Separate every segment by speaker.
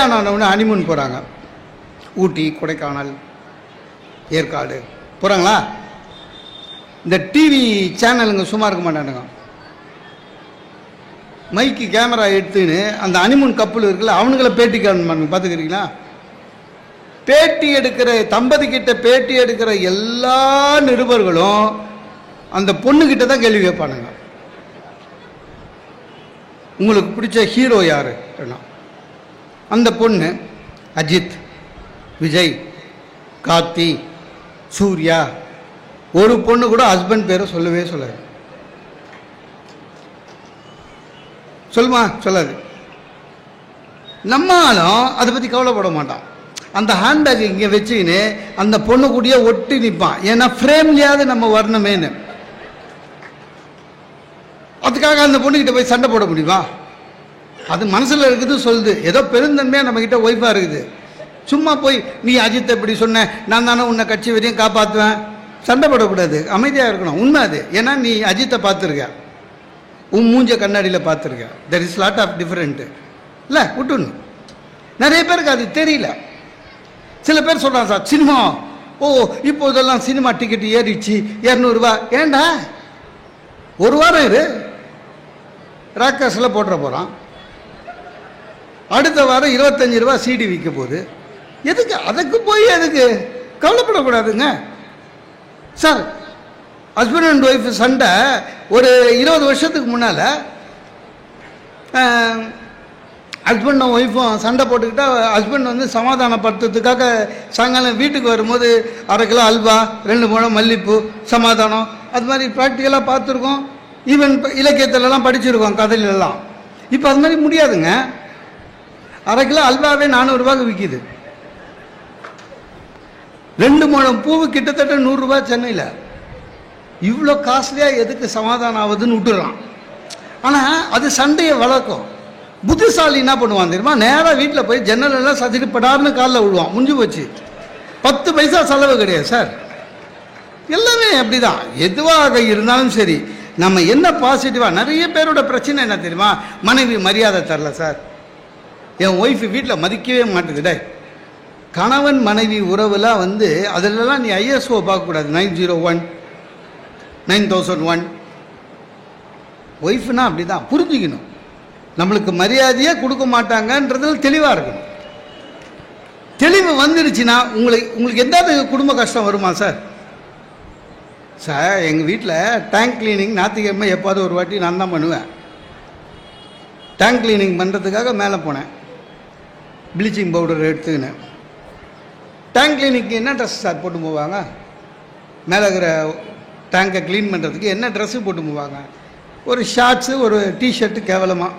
Speaker 1: கல்யாணம் ஆனவுடனே ஹனிமூன் போகிறாங்க. ஊட்டி, கொடைக்கானல், ஏற்காடு போகிறாங்களா? இந்த டிவி சேனலுங்க சும்மா இருக்க மாட்டானுங்க. மைக்கு கேமரா எடுத்துன்னு அந்த ஹனிமூன் கப்பல் இருக்குல்ல, அவனுங்களை பேட்டி காணுமானுங்க. பார்த்துக்கிறீங்களா? பேட்டி எடுக்கிற தம்பதிக்கிட்ட பேட்டி எடுக்கிற எல்லா நிருபர்களும் அந்த பொண்ணுக்கிட்ட தான் கேள்வி கேட்பானுங்க. உங்களுக்கு பிடிச்ச ஹீரோ யாரு? அந்த பொண்ணு அஜித், விஜய், கார்த்தி, சூர்யா. ஒரு பொண்ணு கூட ஹஸ்பண்ட் பேரை சொல்லவே சொல்லாது. சொல்லுமா? சொல்லாது. நம்மளும் அதை பற்றி கவலைப்பட மாட்டான். அந்த ஹேண்ட்பேக் இங்கே வச்சுக்கின்னு அந்த பொண்ணு கூடயே ஒட்டி நிற்பான். ஏன்னா ஃப்ரேம்லையாவது நம்ம வரணுமேனு. அதுக்காக அந்த பொண்ணுக்கிட்ட போய் சண்டை போட முடியுமா? அது மனசில் இருக்குது சொல்லுது. ஏதோ பெருந்தன்மையாக நம்மக்கிட்ட ஒய்ஃபாக இருக்குது. சும்மா போய் நீ அஜித்தை இப்படி சொன்ன, நான் தானே உன்னை கட்சி வரையும் காப்பாற்றுவேன், சண்டை போடக்கூடாது, அமைதியாக இருக்கணும். உண்மை அது. ஏன்னா நீ அஜித்தை பார்த்துருக்க, உன் மூஞ்ச கண்ணாடியில் பார்த்துருக்க. There is lot of different இல்லை, விட்டுணும். நிறைய பேருக்கு அது தெரியல. சில பேர் சொல்கிறான், சார் சினிமா, ஓ இப்போ இதெல்லாம் சினிமா டிக்கெட்டு ஏறிடுச்சு 200 ரூபா. ஏண்டா ஒரு வாரம் இரு, ராக்கர்ஸில் போட்டுற போகிறான். அடுத்த வாரம் 25 ரூபா சிடி விற்க போகுது. எதுக்கு அதுக்கு போய் எதுக்கு கவலைப்படக்கூடாதுங்க சார். ஹஸ்பண்ட் அண்ட் ஒய்ஃப் சண்டை ஒரு 20 வருஷத்துக்கு முன்னால் ஹஸ்பண்டும் ஒய்ஃபும் சண்டை போட்டுக்கிட்டா ஹஸ்பண்ட் வந்து சமாதானப்படுத்துறதுக்காக சாயங்காலம் வீட்டுக்கு வரும்போது 1/2 கிலோ அல்வா, 2 முழம் மல்லிப்பூ, சமாதானம், அது மாதிரி ப்ராக்டிக்கலாக பார்த்துருக்கோம். ஈவன் இலக்கியத்திலலாம் படிச்சிருக்கோம், கதையிலெல்லாம். இப்போ அது மாதிரி முடியாதுங்க. 1/2 கிலோ அல்வாவே 400 ரூபாய்க்கு விற்கிது. 2 முழம் பூவு கிட்டத்தட்ட 100 ரூபா சென்னையில். இவ்வளோ காஸ்ட்லியாக எதுக்கு சமாதானம் ஆகுதுன்னு விட்டுறான். ஆனால் அது சண்டையை வளர்க்கும். புத்திசாலி என்ன பண்ணுவான் தெரியுமா? நேராக வீட்டில் போய் ஜன்னலெல்லாம் சதிட்டு படார்னு காலில் விழுவான். முடிஞ்சு போச்சு. 10 பைசா செலவு கிடையாது சார். எல்லாமே அப்படி தான். எதுவாக இருந்தாலும் சரி, நம்ம என்ன பாசிட்டிவாக. நிறைய பேரோட பிரச்சனை என்ன தெரியுமா? மனைவி மரியாதை தரல சார், என் ஒய்ஃபு வீட்டில் மதிக்கவே மாட்டேங்குதே. கணவன் மனைவி உறவுலாம் வந்து அதிலெல்லாம் நீ ஐஎஸ்ஓ பார்க்கக்கூடாது. 901, 9001. ஒய்ஃபுனா அப்படி தான் புரிஞ்சுக்கணும். நம்மளுக்கு மரியாதையே கொடுக்க மாட்டாங்கன்றதுல தெளிவாக இருக்கணும். தெளிவு வந்துருச்சுன்னா உங்களுக்கு எதாவது குடும்ப கஷ்டம் வருமா சார்? சார் எங்கள் வீட்டில் டேங்க் கிளீனிங் ஞாயிற்றுக்கிழமை எப்போது ஒரு வாட்டி நான் தான் பண்ணுவேன். டேங்க் கிளீனிங் பண்ணுறதுக்காக மேலே போனேன். ப்ளீச்சிங் பவுடர் எடுத்துக்கினேன். டேங்க் கிளீனிங்க்கு என்ன ட்ரெஸ் சார் போட்டு போவாங்க? மேலே இருக்கிற டேங்கை க்ளீன் பண்ணுறதுக்கு என்ன ட்ரெஸ்ஸு போட்டு போவாங்க? ஒரு ஷார்ட்ஸு, ஒரு டிஷர்ட்டு. கேவலமாக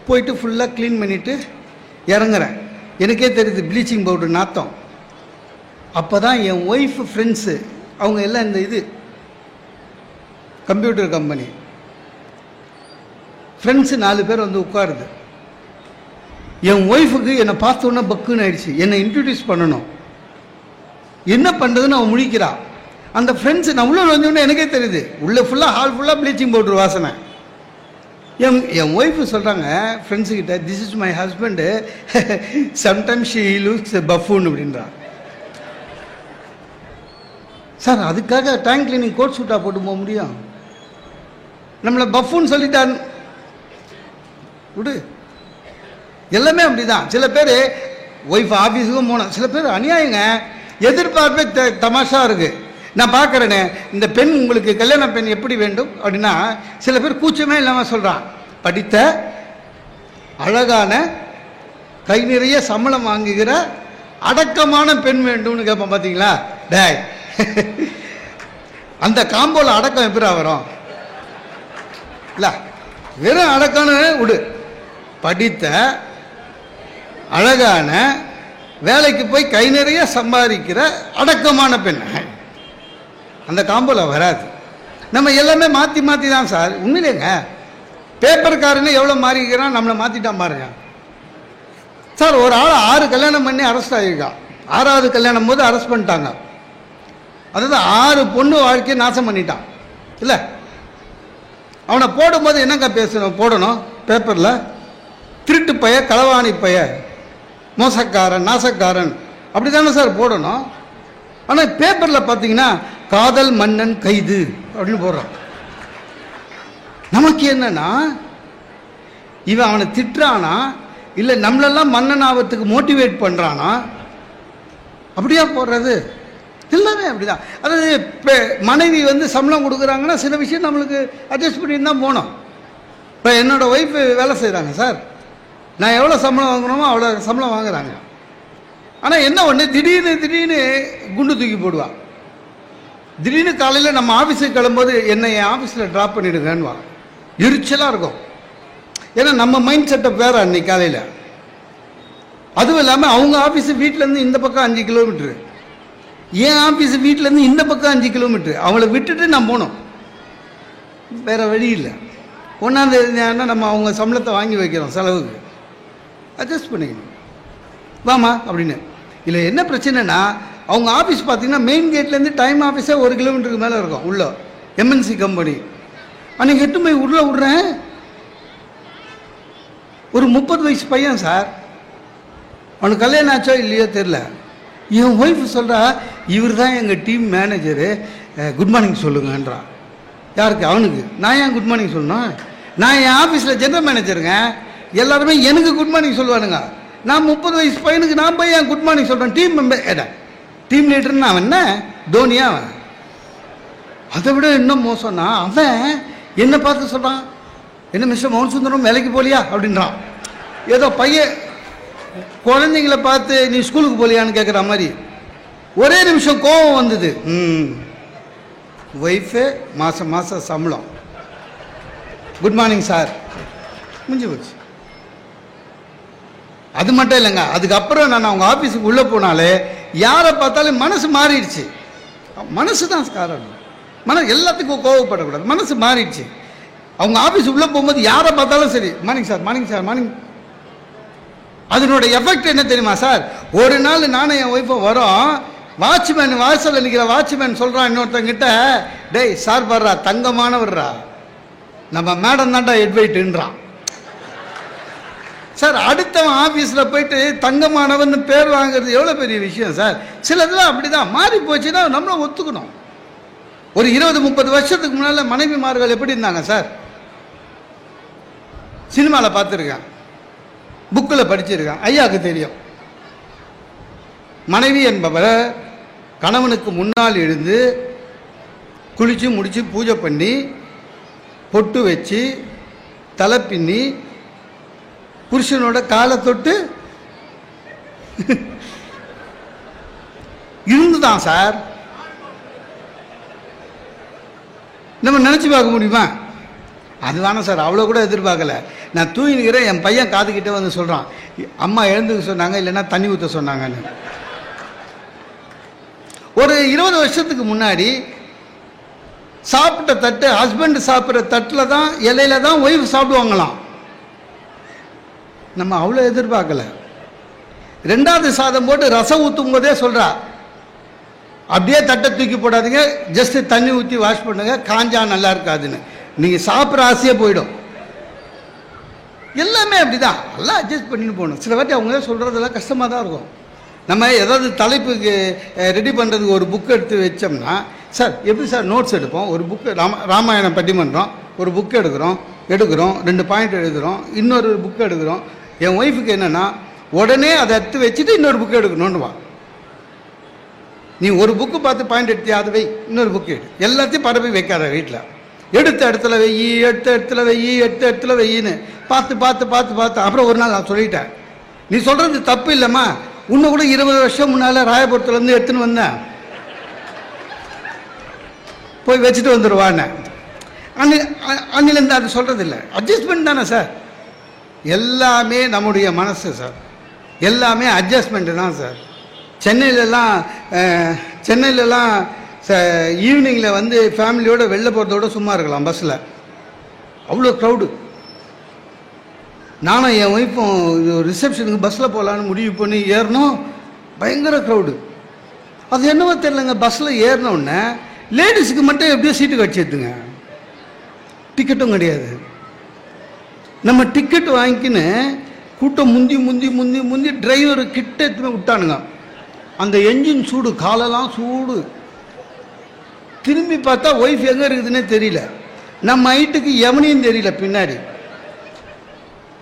Speaker 1: போயிட்டு ஃபுல்லாக க்ளீன் பண்ணிவிட்டு இறங்குறேன். எனக்கே தெரியுது ப்ளீச்சிங் பவுடர் நாத்தம். அப்போ தான் என் ஒய்ஃபு ஃப்ரெண்ட்ஸு அவங்க எல்லாம் இந்த இது கம்ப்யூட்டர் கம்பெனி ஃப்ரெண்ட்ஸு 4 பேர் வந்து உட்காருது. என் ஒய்ஃபுக்கு என்னை பார்த்தோன்னே பக்குன்னு ஆயிடுச்சு. என்னை இன்ட்ரடியூஸ் பண்ணணும். என்ன பண்ணுறதுன்னு அவன் முழிக்கிறான். அந்த ஃப்ரெண்ட்ஸு நான் உள்ளே வந்தோடனே எனக்கே தெரியுது, உள்ளே ஃபுல்லாக ஹால் ஃபுல்லாக ப்ளீச்சிங் பவுடர் வாசனை. என் ஒய்ஃபு சொல்கிறாங்க ஃப்ரெண்ட்ஸுக்கிட்ட, this is my husband, sometimes she looks buffoon அப்படின்றான். சார் அதுக்காக டேங்க் கிளீனிங் கோட் சூட்டாக போட்டு போக முடியும்? நம்மளை பஃபூன்னு சொல்லிட்டான் விடு. எல்லாமே அப்படி தான். சில பேர் ஒய்ஃப் ஆஃபீஸுக்கும் போனோம். சில பேர் அநியாயங்க, எதிர்பார்ப்பே தமாஷா இருக்குது. நான் பார்க்குறேனே, இந்த பெண் உங்களுக்கு கல்யாண பெண் எப்படி வேண்டும் அப்படின்னா சில பேர் கூச்சமே இல்லாமல் சொல்கிறான், படித்த அழகான கை நிறைய சம்பளம் வாங்குகிற அடக்கமான பெண் வேண்டும்னு கேட்பான். பார்த்தீங்களா? டேய், அந்த காம்போல அடக்கம் எப்படி வரும்? இல்லை, வெறும் அடக்கம்னு விடு. படித்த அழகான வேலைக்கு போய் கை நிறைய சம்பாதிக்கிற அடக்கமான பெண், அந்த காம்போல வராது. நம்ம எல்லாமே மாற்றி மாற்றி தான் சார். உண்மையிலேங்க பேப்பர்காரன்னு எவ்வளோ மாறிக்கிறான், நம்மளை மாற்றிட்டான் பாருங்க சார். ஒரு ஆள் 6 கல்யாணம் பண்ணி அரெஸ்ட் ஆகியிருக்கான். 6வது கல்யாணம் போது அரெஸ்ட் பண்ணிட்டாங்க. அதாவது 6 பொண்ணு வாழ்க்கையை நாசம் பண்ணிட்டான். இல்லை, அவனை போடும்போது என்னங்க போடணும் பேப்பரில்? திருட்டு பைய, களவாணி பைய, மோசக்காரன், நாசக்காரன், அப்படி தானே சார் போடணும். ஆனால் பேப்பரில் பார்த்தீங்கன்னா காதல் மன்னன் கைது அப்படின்னு போடுறான். நமக்கு என்னன்னா, இவன் அவனை திட்டுறானா இல்லை நம்மளெல்லாம் மன்னன் ஆகிறதுக்கு மோட்டிவேட் பண்ணுறானா? அப்படியா போடுறது? எல்லாமே அப்படிதான். அதாவது மனைவி வந்து சம்பளம் கொடுக்குறாங்கன்னா சில விஷயம் நம்மளுக்கு அட்ஜஸ்ட் பண்ணிட்டு தான் போகணும். இப்போ என்னோடய ஒய்ஃப் வேலை செய்கிறாங்க சார், நான் எவ்வளோ சம்பளம் வாங்குறோமோ அவ்வளோ சம்பளம் வாங்குறாங்க. ஆனால் என்ன ஒன்று, திடீர்னு குண்டு தூக்கி போடுவாள். திடீர்னு காலையில் நம்ம ஆஃபீஸுக்கு கிளம்பும்போது என்னை என் ஆஃபீஸில் ட்ராப் பண்ணிவிடுங்கன்னுவா. எரிச்சலாக இருக்கும். ஏன்னா நம்ம மைண்ட் செட்டப் வேறு அன்னைக்கு காலையில். அதுவும் இல்லாமல் அவங்க ஆஃபீஸு வீட்டிலேருந்து இந்த பக்கம் 5 கிலோமீட்ரு, என் ஆஃபீஸு வீட்டிலேருந்து இந்த பக்கம் 5 கிலோமீட்ரு. அவங்கள விட்டுட்டு நான் போனோம், வேறு வழி இல்லை. ஒன்றாந்தேதி நம்ம அவங்க சம்பளத்தை வாங்கி வைக்கிறோம், செலவுக்கு அட்ஜஸ்ட் பண்ணிக்கணும், வாமா அப்படின்னு. இல்லை என்ன பிரச்சனைனா, அவங்க ஆஃபீஸ் பார்த்தீங்கன்னா மெயின் கேட்லேருந்து டைம் ஆஃபீஸே 1 கிலோமீட்டருக்கு மேலே இருக்கும். உள்ள எம்என்சி கம்பெனி. அன்றைக்கி எட்டு போய் உள்ளே விட்றேன், ஒரு 30 வயசு பையன் சார், அவனுக்கு கல்யாணம் ஆச்சோ இல்லையோ தெரில. என் ஒய்ஃப் சொல்கிறா, இவர் தான் எங்கள் டீம் மேனேஜரு, குட் மார்னிங் சொல்லுங்கன்றா. யாருக்கு? அவனுக்கு. நான் ஏன் குட் மார்னிங் சொல்லணும்? நான் என் ஆஃபீஸில் ஜென்ரல் மேனேஜருங்க, எல்லாருமே எனக்கு குட் மார்னிங் சொல்லுவானுங்க. நான் 30 வயசு பையனுக்கு நான் போய் என் குட் மார்னிங் சொல்கிறேன். டீம் மெம்பர், டீம் லீடர்னு அவன் என்ன தோனியா? அவன் அதை விட இன்னும் மோசம்னா, அவன் என்னை பார்த்து சொல்கிறான், என்ன மிஸ்டர் மோகன் சுந்தரம் வேலைக்கு போலியா அப்படின்றான். ஏதோ பையன் குழந்தைங்கள பார்த்து நீ ஸ்கூலுக்கு போலியான்னு கேட்குற மாதிரி. ஒரே நிமிஷம் கோபம் வந்தது. ஒய்ஃபு மாதம் சம்பளம், குட் மார்னிங் சார், முடிஞ்சு போச்சு. அது மட்டும் இல்லைங்க, அதுக்கப்புறம் நான் அவங்க ஆஃபீஸுக்கு உள்ளே போனாலே யாரை பார்த்தாலும் மனசு மாறிடுச்சு. மனசு தான் காரணம். எல்லாத்துக்கும் கோவப்படக்கூடாது, மனசு மாறிடுச்சு. அவங்க ஆஃபீஸ் உள்ளே போகும்போது யாரை பார்த்தாலும் சரி, morning sir, morning sir, morning. அதனோட எஃபெக்ட் என்ன தெரியுமா சார்? ஒரு நாள் நானும் என் ஒய்ஃபும் வரோம், வாட்ச்மேன் வாசலில் நிற்கிற வாட்ச்மேன் சொல்கிறான் இன்னொருத்தங்கிட்ட, டேய் சார் வர்றா, தங்கமானவர்றா, நம்ம மேடம் தான்டா ஹெட்வைட்டுன்றான். சார் அடுத்தவன் ஆஃபீஸில் போயிட்டு தங்கமானவன் பேர் வாங்குறது எவ்வளோ பெரிய விஷயம் சார். சிலதெல்லாம் அப்படி தான் மாறி போச்சுன்னா நம்மளும் ஒத்துக்கணும். ஒரு 20-30 வருஷத்துக்கு முன்னால் மனைவிமார்கள் எப்படி இருந்தாங்க சார்? சினிமாவில் பார்த்துருக்கேன், புக்கில் படிச்சிருக்கேன், ஐயாவுக்கு தெரியும். மனைவி என்பவர் கணவனுக்கு முன்னால் எழுந்து குளித்து முடித்து பூஜை பண்ணி பொட்டு வச்சு தலை பின்னி புருஷனோட காலை தொட்டு இருந்துதான் சார். நம்ம நினச்சி பார்க்க முடியுமா? அதுதானே சார், அவ்வளோ கூட எதிர்பார்க்கல. நான் தூங்கிக்கிறேன், என் பையன் காதுகிட்டே வந்து சொல்கிறான், அம்மா எழுந்துக்க சொன்னாங்க, இல்லைன்னா தண்ணி ஊற்ற சொன்னாங்கன்னு. ஒரு 20 வருஷத்துக்கு முன்னாடி சாப்பிட்ட தட்டு, ஹஸ்பண்ட் சாப்பிட்ற தட்டில் தான், இலையில தான் ஒய்ஃப் சாப்பிடுவாங்களாம். நம்ம அவ்வளோ எதிர்பார்க்கல. 2வது சாதம் போட்டு ரசம் ஊற்றும் போதே சொல்கிறா, அப்படியே தட்டை தூக்கி போடாதீங்க, ஜஸ்ட் தண்ணி ஊற்றி வாஷ் பண்ணுங்க, காஞ்சா நல்லா இருக்காதுன்னு. நீங்கள் சாப்பிட்ற ஆசையே போயிடும். எல்லாமே அப்படிதான், எல்லாம் அட்ஜஸ்ட் பண்ணிட்டு போகணும். சில வாட்டி அவங்க சொல்கிறதெல்லாம் கஷ்டமாக தான் இருக்கும். நம்ம ஏதாவது தலைப்புக்கு ரெடி பண்ணுறதுக்கு ஒரு புக் எடுத்து வச்சோம்னா, சார் எப்படி சார் நோட்ஸ் எடுப்போம்? ஒரு புக்கு ராமாயணம் பட்டிமன்றம் ஒரு புக்கு எடுக்கிறோம் 2 பாயிண்ட் எழுதுகிறோம், இன்னொரு புக்கு எடுக்கிறோம். என் ஒய்ஃபுக்கு என்னென்னா, உடனே அதை எடுத்து வச்சுட்டு இன்னொரு புக்கு எடுக்கணுன்னுவா. நீ ஒரு புக்கு பார்த்து பாயிண்ட் எடுத்தியா, அது வை, இன்னொரு புக்கு எடு, எல்லாத்தையும் பரப்பி வைக்காத வீட்டில். எடுத்த இடத்துல வெய்யி, எடுத்த இடத்துல வெய்யி, எடுத்த இடத்துல வெய்யின்னு பார்த்து பார்த்து பார்த்து பார்த்து அப்புறம் ஒரு நாள் நான் சொல்லிட்டேன், நீ சொல்கிறது தப்பு இல்லைம்மா, இன்னும் கூட 20 வருஷம் முன்னால் ராயபுரத்துலேருந்து எடுத்துன்னு வந்தேன், போய் வச்சுட்டு வந்துடுவான்னு. அன்னிலேருந்து அது சொல்கிறது இல்லை. அட்ஜஸ்ட்மெண்ட் தானே சார், எல்லாமே நம்முடைய மனசு சார், எல்லாமே அட்ஜஸ்ட்மெண்ட்டு தான் சார். சென்னையிலலாம் ஈவினிங்கில் வந்து ஃபேமிலியோடு வெளில போகிறதோட சும்மா இருக்கலாம், பஸ்ஸில் அவ்வளோ க்ரௌடு. நானும் என் ஒய்ஃபும் ரிசப்ஷனுக்கு பஸ்ஸில் போகலான்னு முடிவு பண்ணி ஏறினோம், பயங்கர க்ரௌடு. அது என்னவோ தெரியலங்க, பஸ்ஸில் ஏறினோடனே லேடிஸுக்கு மட்டும் எப்படியோ சீட்டு கிடச்சிடுதுங்க, டிக்கெட்டும் கிடையாது. நம்ம டிக்கெட் வாங்கிக்கின்னு கூட்டம் முந்தி முந்தி முந்தி முந்தி டிரைவர் கிட்ட எடுத்துமே விட்டானுங்க. அந்த என்ஜின் சூடு, காலெல்லாம் சூடு. திரும்பி பார்த்தா ஒய்ஃப் எங்கே இருக்குதுன்னே தெரியல. நம்ம ஹைட்டுக்கு எவனையும் தெரியல பின்னாடி.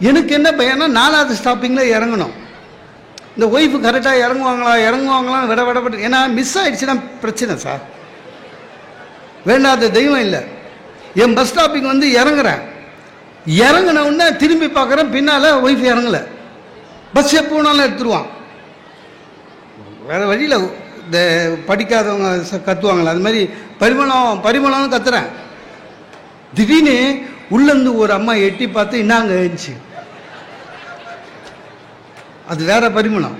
Speaker 1: எனக்கு என்ன பையனா 4வது ஸ்டாப்பிங்கில் இறங்கணும். இந்த ஒய்ஃபு கரெக்டாக இறங்குவாங்களா விட விடப்பட்டு, ஏன்னா மிஸ் ஆகிடுச்சுன்னா பிரச்சனை சார். வேண்டாத தெய்வம் இல்லை. என் பஸ் ஸ்டாப்பிங் வந்து இறங்குறேன். இறங்கின உடனே திரும்பி பார்க்குறேன், பின்னால் ஒய்ஃப் இறங்கலை. பஸ் எப்போ வேணாலும் எடுத்துருவான். வேறு வழியில் இந்த படிக்காதவங்க கத்துவாங்களே, அது மாதிரி பரிமளம்னு கத்துறேன். திடீர்னு உள்ளேருந்து ஒரு அம்மா எட்டி பார்த்து இன்னாங்க இருந்துச்சு. அது வேற பரிமளம்.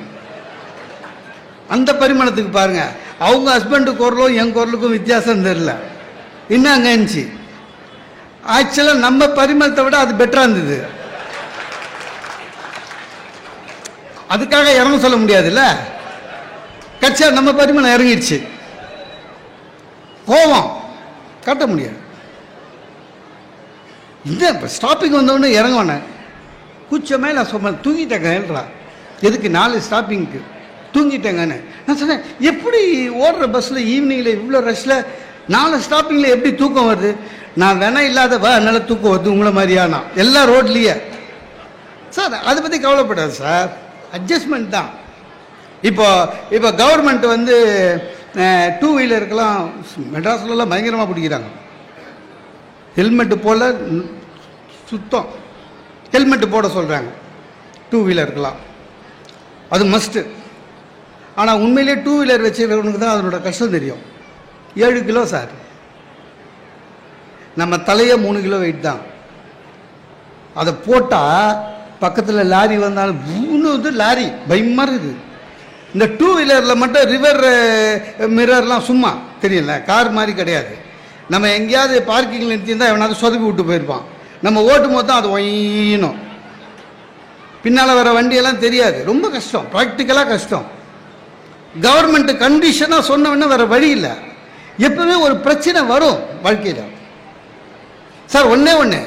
Speaker 1: அந்த பரிமளத்துக்கு பாருங்க, அவங்க ஹஸ்பண்டு குரலும் என் குரலுக்கும் வித்தியாசம் தெரியல. இன்னாங்க இருந்துச்சு. ஆக்சுவலாக நம்ம பரிமளத்தை விட அது பெட்டராக இருந்தது. அதுக்காக இறங்க சொல்ல முடியாதுல்ல. கட்சியா நம்ம பரிமளம் இறங்கிடுச்சு. கோபம் காட்ட முடியாது. இந்த ஸ்டாப்பிங் வந்தோடனே இறங்குவானே கூச்சமே நான் சொன்னேன், தூங்கிட்டேங்கன்றா. எதுக்கு 4 ஸ்டாப்பிங்க்கு தூங்கிட்டேங்கன்னு நான் சொன்னேன். எப்படி ஓடுற பஸ்ஸில் ஈவினிங்கில் இவ்வளோ ரஷ்ல 4 ஸ்டாப்பிங்கில் எப்படி தூக்கம் வருது? நான் வேணா இல்லாதவா என்னால் தூக்கம் வருது உங்களை மாதிரியானா எல்லா ரோட்லேயே. சார் அதை பற்றி கவலைப்படாது சார், அட்ஜஸ்ட்மெண்ட் தான். இப்போ கவர்மெண்ட் வந்து 2 வீலருக்கெல்லாம் மெட்ராஸ்லாம் பயங்கரமாக பிடிக்கிறாங்க. ஹெல்மெட்டு போல சுத்தம் ஹெல்மெட்டு போட சொல்கிறாங்க 2 வீலருக்கெல்லாம். அது மஸ்ட்டு. ஆனால் உண்மையிலே 2 வீலர் வச்சுருக்கவனுக்கு தான் அதனோட கஷ்டம் தெரியும். 7 கிலோ சார். நம்ம தலையே 3 கிலோ வெயிட் தான். அதை போட்டால் பக்கத்தில் லாரி வந்தாலும் பூன்னு லாரி பயமாக இருக்குது. இந்த 2 வீலரில் மட்டும் ரிவர் மிரர்லாம் சும்மா தெரியல, கார் மாதிரி கிடையாது. நம்ம எங்கேயாவது பார்க்கிங்கில் நிறுத்தியிருந்தால் எவனாவது சொதப்பி விட்டு போயிருப்பான். நம்ம ஓட்டும் போது தான் அது ஒயினும். பின்னால் வர வண்டியெல்லாம் தெரியாது. ரொம்ப கஷ்டம், ப்ராக்டிக்கலாக கஷ்டம். கவர்மெண்ட் கண்டிஷனாக சொன்னவொன்னே வேறு வழி இல்லை. எப்பவுமே ஒரு பிரச்சனை வரும் வாழ்க்கையில் சார். ஒன்று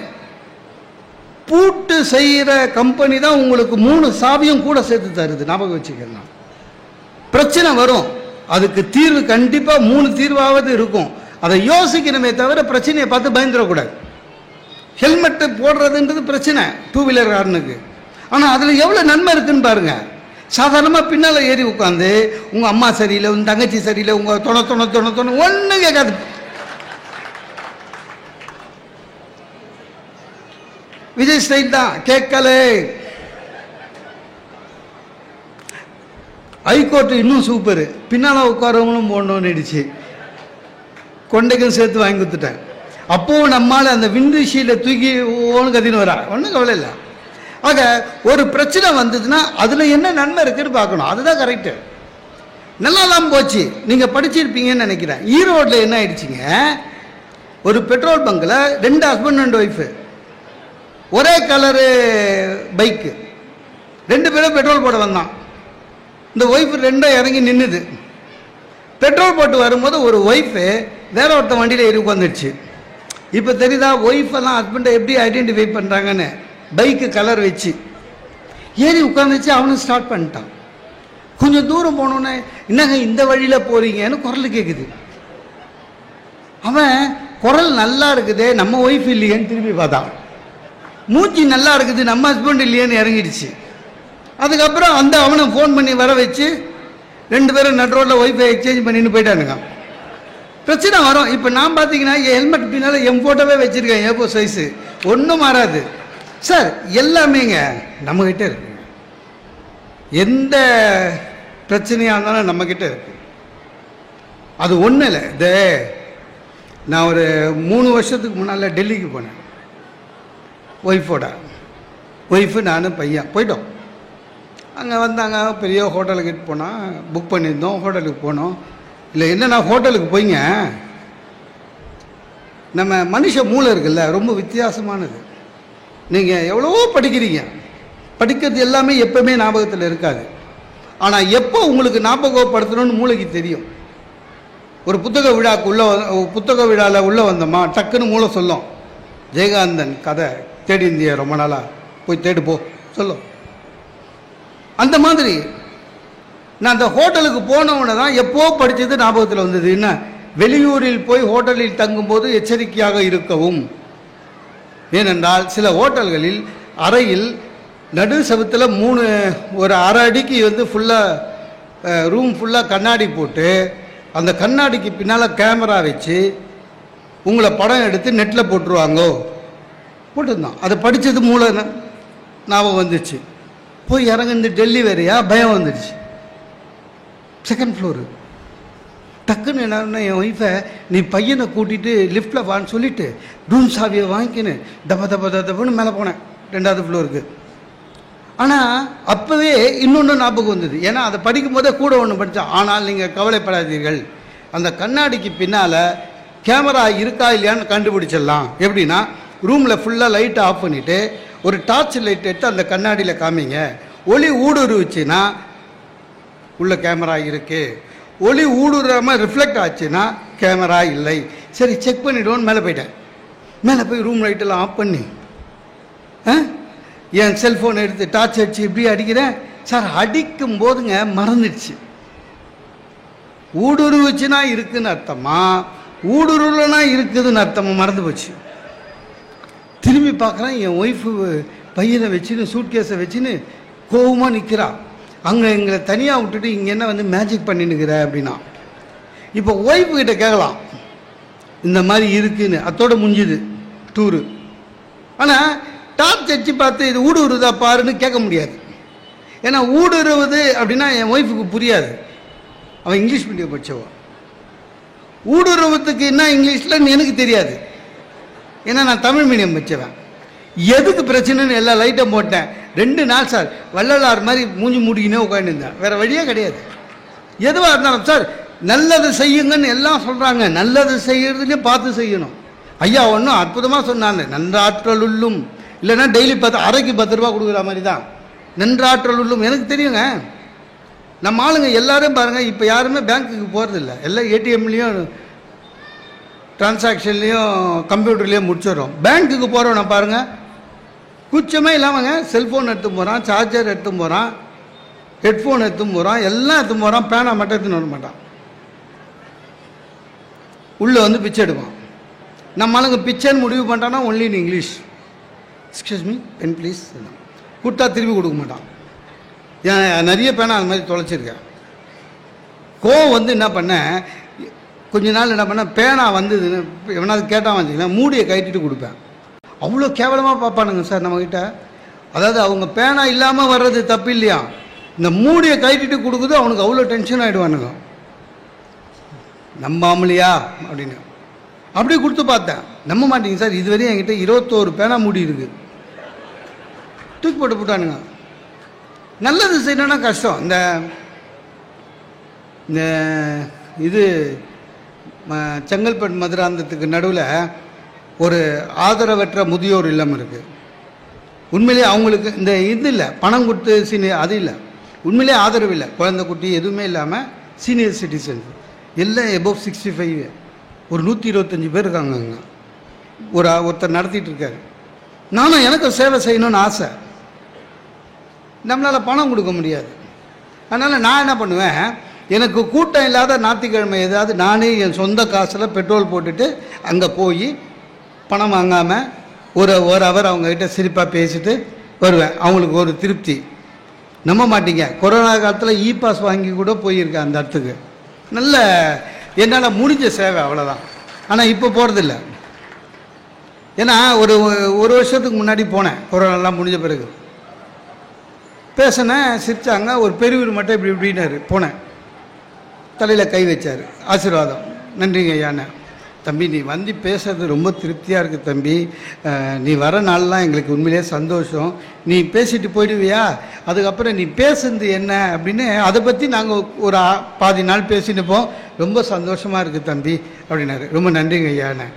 Speaker 1: பூட்டு செய்கிற கம்பெனி தான் உங்களுக்கு 3 சாவியும் கூட சேர்த்து தருது. ஞாபகம் வச்சுக்கலாம். பிரச்சனை வரும், அதுக்கு தீர்வு கண்டிப்பாக 3 தீர்வாவது இருக்கும். அதை யோசிக்கணுமே தவிர பிரச்சனையை பார்த்து பயந்துடக்கூடாது. ஹெல்மெட்டு போடுறதுன்றது பிரச்சனை 2 வீலர் காரனுக்கு. ஆனால் அதில் எவ்வளோ நன்மை இருக்குன்னு பாருங்க. சாதாரணமாக பின்னால் ஏறி உட்காந்து உங்கள் அம்மா சரியில்லை, உங்கள் தங்கச்சி சரியில்லை, உங்கள் தொண ஒன்றும் கேட்காது. விஜய் ஸ்டைல் தான், கேட்கலே. ஹைகோர்ட்டு இன்னும் சூப்பரு. பின்னால் உட்காரவங்களும் போடணும்னு ஆயிடுச்சு. கொண்டைக்கும் சேர்த்து வாங்கி கொடுத்துட்டேன். அப்போவும் நம்மால் அந்த விண்டுஷீலை தூக்கி ஓன்னு கத்தின்னு வரா, ஒன்றும் கவலை இல்லை. ஆக ஒரு பிரச்சனை வந்ததுன்னா அதில் என்ன நன்மை இருக்குன்னு பார்க்கணும். அதுதான் கரெக்டு. நல்லாலாம் போச்சு. நீங்கள் படிச்சிருப்பீங்கன்னு நினைக்கிறேன். ஈரோட்டில் என்ன ஆயிடுச்சுங்க, ஒரு பெட்ரோல் பங்கில் 2 ஹஸ்பண்ட் அண்ட் ஒய்ஃபு, ஒரே கலரு பைக்கு, 2 பேரும் பெட்ரோல் போட வந்தான். இந்த ஒய்ஃபு 2 இறங்கி நின்றுது. பெட்ரோல் போட்டு வரும்போது ஒரு ஒய்ஃபு வேற ஒருத்த வண்டியில் ஏறி உட்காந்துடுச்சு. இப்போ தெரியுதா ஒய்ஃபெல்லாம் ஹஸ்பண்டை எப்படி ஐடென்டிஃபை பண்ணுறாங்கன்னு? பைக்கு கலர் வச்சு ஏறி உட்காந்துச்சு. அவனும் ஸ்டார்ட் பண்ணிட்டான். கொஞ்சம் தூரம் போனோன்னே என்னங்க இந்த வழியில் போகிறீங்கன்னு குரல் கேட்குது. அவன் குரல் நல்லா இருக்குது, நம்ம ஒய்ஃப் இல்லையேன்னு திரும்பி பார்த்தான். மூச்சு நல்லா இருக்குது, நம்ம ஹஸ்பண்ட் இல்லையேன்னு இறங்கிடுச்சு. அதுக்கப்புறம் அவனை ஃபோன் பண்ணி வர வச்சு 2 பேரும் நட் ரோட்டில் ஒய்ஃபை எக்ஸ்சேஞ்ச் பண்ணின்னு போயிட்டானுங்க. பிரச்சனை வரும். இப்போ நான் பார்த்தீங்கன்னா என் ஹெல்மெட் பின்னால் என் ஃபோட்டோவே வச்சுருக்கேன், ஏப்போ சைஸு, ஒன்றும் மாறாது சார். எல்லாமேங்க நம்மக்கிட்ட இருக்கு. எந்த பிரச்சனையாக இருந்தாலும் நம்மக்கிட்ட இருக்கு. அது ஒன்றும் இல்லை. நான் ஒரு 3 வருஷத்துக்கு முன்னால் டெல்லிக்கு போனேன். ஒய்ஃபு நானும் பையன் போயிட்டோம். அங்கே வந்தாங்க. பெரிய ஹோட்டலுக்கு போனால் புக் பண்ணியிருந்தோம். ஹோட்டலுக்கு போனோம். இல்லை என்னன்னா ஹோட்டலுக்கு போய்ங்க, நம்ம மனுஷ மூளை இருக்குல்ல, ரொம்ப வித்தியாசமானது. நீங்கள் எவ்வளவோ படிக்கிறீங்க, படிக்கிறது எல்லாமே எப்பவுமே ஞாபகத்தில் இருக்காது. ஆனால் எப்போ உங்களுக்கு ஞாபகப்படுத்தணும்னு மூளைக்கு தெரியும். ஒரு புத்தக விழாவில் உள்ளே வந்தோமா டக்குன்னு மூளை சொல்லும், ஜெயகாந்தன் கதை தேடி இருந்திய ரொம்ப நாளாக போய் தேடு போ சொல்லும். அந்த மாதிரி நான் அந்த ஹோட்டலுக்கு போனவுடனே தான் எப்போ படித்தது ஞாபகத்தில் வந்தது. என்ன, வெளியூரில் போய் ஹோட்டலில் தங்கும்போது எச்சரிக்கையாக இருக்கவும். ஏனென்றால் சில ஹோட்டல்களில் அறையில் நடு செவுத்தில் ஒரு அரை அடிக்கு வந்து ஃபுல்லாக ரூம் ஃபுல்லாக கண்ணாடி போட்டு அந்த கண்ணாடிக்கு பின்னால் கேமரா வச்சு உங்களை படம் எடுத்து நெட்டில் போட்டுருவாங்கோ போட்டுருந்தான். அதை படித்தது மூளை ஞாபகம் வந்துச்சு. போய் இறங்குந்து டெல்லி வேறையா பயம் வந்துடுச்சு. செகண்ட் ஃப்ளோரு டக்குன்னு என்ன, என் ஒய்ஃபை நீ பையனை கூட்டிகிட்டு லிஃப்ட்டில் வான்னு சொல்லிவிட்டு ரூம் சாவியை வாங்கிக்கின்னு தப்புன்னு மேலே போனேன் 2வது ஃப்ளோருக்கு. ஆனால் அப்போவே இன்னொன்று ஞாபகம் வந்தது. ஏன்னா அதை படிக்கும் போதே கூட ஒன்று படித்தேன். ஆனால் நீங்கள் கவலைப்படாதீர்கள், அந்த கண்ணாடிக்கு பின்னால் கேமரா இருக்கா இல்லையான்னு கண்டுபிடிச்சிடலாம். எப்படின்னா, ரூமில் ஃபுல்லாக லைட்டை ஆஃப் பண்ணிவிட்டு ஒரு டார்ச் லைட் எடுத்து அந்த கண்ணாடியில் காமிங்க. ஒளி ஊடுருவுச்சுன்னா உள்ள கேமரா இருக்குது, ஒளி ஊடுருவாமல் ரிஃப்ளெக்ட் ஆச்சுன்னா கேமரா இல்லை. சரி செக் பண்ணிவிடுவோன்னு மேலே போயிட்டேன். மேலே போய் ரூம் லைட்டெல்லாம் ஆஃப் பண்ணி என் செல்ஃபோன் எடுத்து டார்ச் அடிச்சு இப்படி அடிக்கிறேன். சார் அடிக்கும் போதுங்க மறந்துடுச்சு. ஊடுருவுச்சுன்னா இருக்குதுன்னு அர்த்தமா, ஊடுருவலனா இருக்குதுன்னு அர்த்தமா மறந்து போச்சு. திரும்பி பார்க்குறேன், என் ஒய்ஃபு பையனை வச்சுன்னு சூட்கேஸை வச்சுன்னு கோவமாக நிற்கிறா. அங்கே எங்களை தனியாக விட்டுட்டு இங்கே என்ன வந்து மேஜிக் பண்ணின்னுக்கிற அப்படின்னா. இப்போ ஒய்ஃபு கிட்ட கேட்கலாம் இந்த மாதிரி இருக்குன்னு, அத்தோடு முடிஞ்சுது டூரு. ஆனால் டார்ச் அடிச்சு பார்த்து இது ஊடுருவதா பாருன்னு கேட்க முடியாது. ஏன்னா ஊடுருவது அப்படின்னா என் ஒய்ஃபுக்கு புரியாது. அவன் இங்கிலீஷ் மீடியம் படித்தவன். ஊடுருவத்துக்கு என்ன இங்கிலீஷில் எனக்கு தெரியாது. ஏன்னா நான் தமிழ் மீடியம் படித்தவன். எதுக்கு பிரச்சனைன்னு எல்லா லைட்டும் போட்டேன். 2 நாள் சார் வள்ளலார் மாதிரி மூஞ்சி மூடிக்கினே உட்காந்துருந்தேன். வேறு வழியே கிடையாது. எதுவாக இருந்தாலும் சார் நல்லது செய்யுங்கன்னு எல்லாம் சொல்கிறாங்க. நல்லது செய்கிறதுலேயே பார்த்து செய்யணும். ஐயா ஒன்றும் அற்புதமாக சொன்னாங்க, நன்றாற்றல் உள்ளும். இல்லைன்னா டெய்லி அரைக்கு 10 ரூபா கொடுக்குற மாதிரி தான் நன்றாற்றல் உள்ளும். எனக்கு தெரியுங்க, நம்ம ஆளுங்க எல்லாரும் பாருங்கள் இப்போ யாருமே பேங்க்குக்கு போகிறதில்ல. எல்லாம் ஏடிஎம்லேயும் டிரான்சாக்ஷன்லேயும் கம்ப்யூட்டர்லேயும் முடிச்சிடறோம். பேங்க்குக்கு போகிறவனை பாருங்கள், கூச்சமே இல்லாமங்க செல்ஃபோன் எடுத்து போகிறான், சார்ஜர் எடுத்து போகிறான், ஹெட்ஃபோன் எடுத்து போகிறான், எல்லாம் எடுத்து போகிறான். பேனா மட்டும் எடுத்துன்னு வர மாட்டான். உள்ளே வந்து பிச்சை எடுப்பான். நம்ம ஆளுங்க பிச்சைன்னு முடிவு பண்ணிட்டான்னா only in English. Excuse me pen please கொடுத்தா திருப்பி கொடுக்க மாட்டான். ஏன் நிறைய பேனா அது மாதிரி தொலைச்சிருக்கேன். கோவம் வந்து என்ன பண்ணேன், கொஞ்ச நாள் என்ன பண்ணேன், பேனா வந்து எவனாவது கேட்டான் வச்சுக்கலாம் மூடியை கட்டிட்டு கொடுப்பேன். அவ்வளோ கேவலமாக பார்ப்பானுங்க சார் நம்மக்கிட்ட. அதாவது அவங்க பேனா இல்லாமல் வர்றது தப்பு இல்லையா, இந்த மூடியை கட்டிட்டு கொடுக்குது அவனுக்கு அவ்வளோ டென்ஷன் ஆகிடுவானுங்க. நம்பாமலையா அப்படின்னு அப்படியே கொடுத்து பார்த்தேன். நம்ப மாட்டீங்க சார், இதுவரையும் என்கிட்ட 21 பேனா மூடி இருக்குது. தூக்கி போட்டு போட்டானுங்க. நல்லது செய்யணும்னா கஷ்டம். இந்த இது செங்கல்பட்டு மதுராந்தத்துக்கு நடுவில் ஒரு ஆதரவற்ற முதியோர் இல்லம் இருக்குது. உண்மையிலே அவங்களுக்கு இந்த இது இல்லை, பணம் கொடுத்து சீனியர் அது இல்லை, உண்மையிலே ஆதரவு இல்லை. குழந்தை குட்டி எதுவுமே இல்லாமல் சீனியர் சிட்டிசன்ஸ் எல்லாம் எபோவ் 65. ஒரு 125 பேர் இருக்காங்க அங்கே. ஒருத்தர் நடத்திட்டு இருக்காரு. நானும் எனக்கு சேவை செய்யணும்னு ஆசை. நம்மளால் பணம் கொடுக்க முடியாது. அதனால் நான் என்ன பண்ணுவேன், எனக்கு கூட்டம் இல்லாத ஞாயிற்றுக்கிழமை ஏதாவது நானே என் சொந்த காசில் பெட்ரோல் போட்டுட்டு அங்கே போய் பணம் வாங்காமல் ஒரு ஹவர் அவங்கக்கிட்ட சிரிப்பாக பேசிட்டு வருவேன். அவங்களுக்கு ஒரு திருப்தி. நம்ப மாட்டீங்க, கொரோனா காலத்தில் இ பாஸ் வாங்கி கூட போயிருக்கேன் அந்த இடத்துக்கு. நல்ல என்னால் முடிஞ்ச சேவை, அவ்வளோதான். ஆனால் இப்போ போகிறதில்ல. ஏன்னா ஒரு வருஷத்துக்கு முன்னாடி போனேன், கொரோனாலாம் முடிஞ்ச பிறகு பேசினேன், சிரித்தாங்க. ஒரு பெரியவர் மட்டும் இப்படி இப்படின்னாரு. போனேன், தலையில் கை வச்சார், ஆசீர்வாதம். நன்றிங்க ஐயாண்ணே. தம்பி நீ வந்து பேசுறது ரொம்ப திருப்தியாக இருக்குது தம்பி, நீ வர நாள்லாம் எங்களுக்கு உண்மையிலே சந்தோஷம். நீ பேசிட்டு போயிடுவியா, அதுக்கப்புறம் நீ பேசுனது என்ன அப்படின்னு அதை பற்றி நாங்கள் ஒரு பாதி நாள் பேசிட்டுப்போம். ரொம்ப சந்தோஷமாக இருக்குது தம்பி அப்படின்னாரு. ரொம்ப நன்றிங்க ஐயாண்ணே.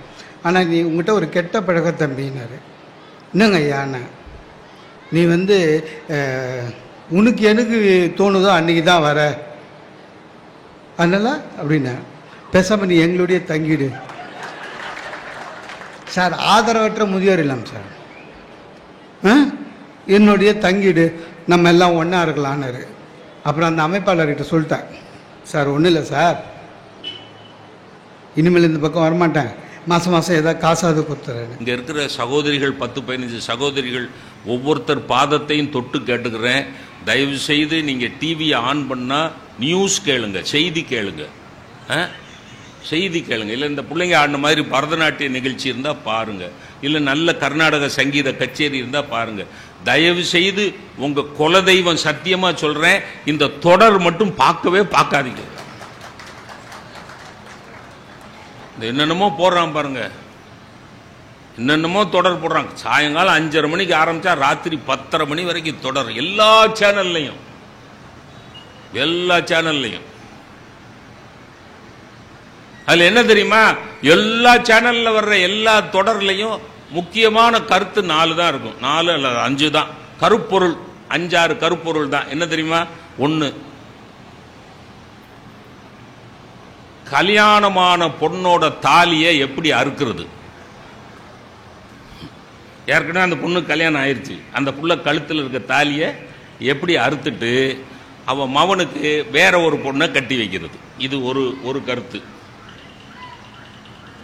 Speaker 1: ஆனால் நீ உங்கள்கிட்ட ஒரு கெட்ட பழக தம்பின்னாரு. என்னங்க ஐயாண்ணே, நீ வந்து உனக்கு எனக்கு தோணுதோ அன்றைக்கி தான் வர, அதனால் அப்படின்னா பேசாமல் நீ எங்களுடைய தங்கிடு சார். ஆதரவற்ற முதியோர் இல்லம் சார், என்னுடைய தங்கிடு. நம்ம எல்லாம் ஒன்றா இருக்கலான்னு. அப்புறம் அந்த அமைப்பாளர்கிட்ட சொல்லிட்டேன், சார் ஒன்றும் இல்லை சார், இனிமேல் இந்த பக்கம் வரமாட்டேன், மாதம் மாதம் ஏதாவது காசாவது கொடுத்துறேன்.
Speaker 2: இங்கே இருக்கிற சகோதரிகள் 10-15 சகோதரிகள் ஒவ்வொருத்தர் பாதத்தையும் தொட்டு கேட்டுக்கிறேன், தயவு செய்து நீங்கள் டிவியை ஆன் பண்ணால் நியூஸ் கேளுங்க, செய்தி கேளுங்க, செய்தி கேளுங்க. இல்லை இந்த பிள்ளைங்க ஆடின மாதிரி பரதநாட்டிய நிகழ்ச்சி இருந்தால் பாருங்கள், இல்லை நல்ல கர்நாடக சங்கீத கச்சேரி இருந்தால் பாருங்கள். தயவு செய்து உங்கள் குலதெய்வம் சத்தியமாக சொல்கிறேன், இந்த தொடர் மட்டும் பார்க்கவே பார்க்காதீங்க. இந்த என்னென்னமோ போடுறான் பாருங்க, என்னென்னமோ தொடர் போடுறாங்க. சாயங்காலம் 5:30 மணிக்கு ஆரம்பித்தா ராத்திரி 10:30 மணி வரைக்கும் தொடர், எல்லா சேனல்லையும். அதில் என்ன தெரியுமா, எல்லா சேனல்ல வர்ற எல்லா தொடர்லையும் முக்கியமான கருத்து 4 தான் இருக்கும், 4 அல்லது 5 தான் கருப்பொருள், 5-6 கருப்பொருள் தான். என்ன தெரியுமா? 1, கல்யாணமான பொண்ணோட தாலியை எப்படி அறுக்கிறது. ஏற்கனவே அந்த பொண்ணு கல்யாணம் ஆயிடுச்சு, அந்த புள்ள கழுத்தில் இருக்க தாலியை எப்படி அறுத்துட்டு அவன் மவனுக்கு வேற ஒரு பொண்ணை கட்டி வைக்கிறது. இது ஒரு கருத்து.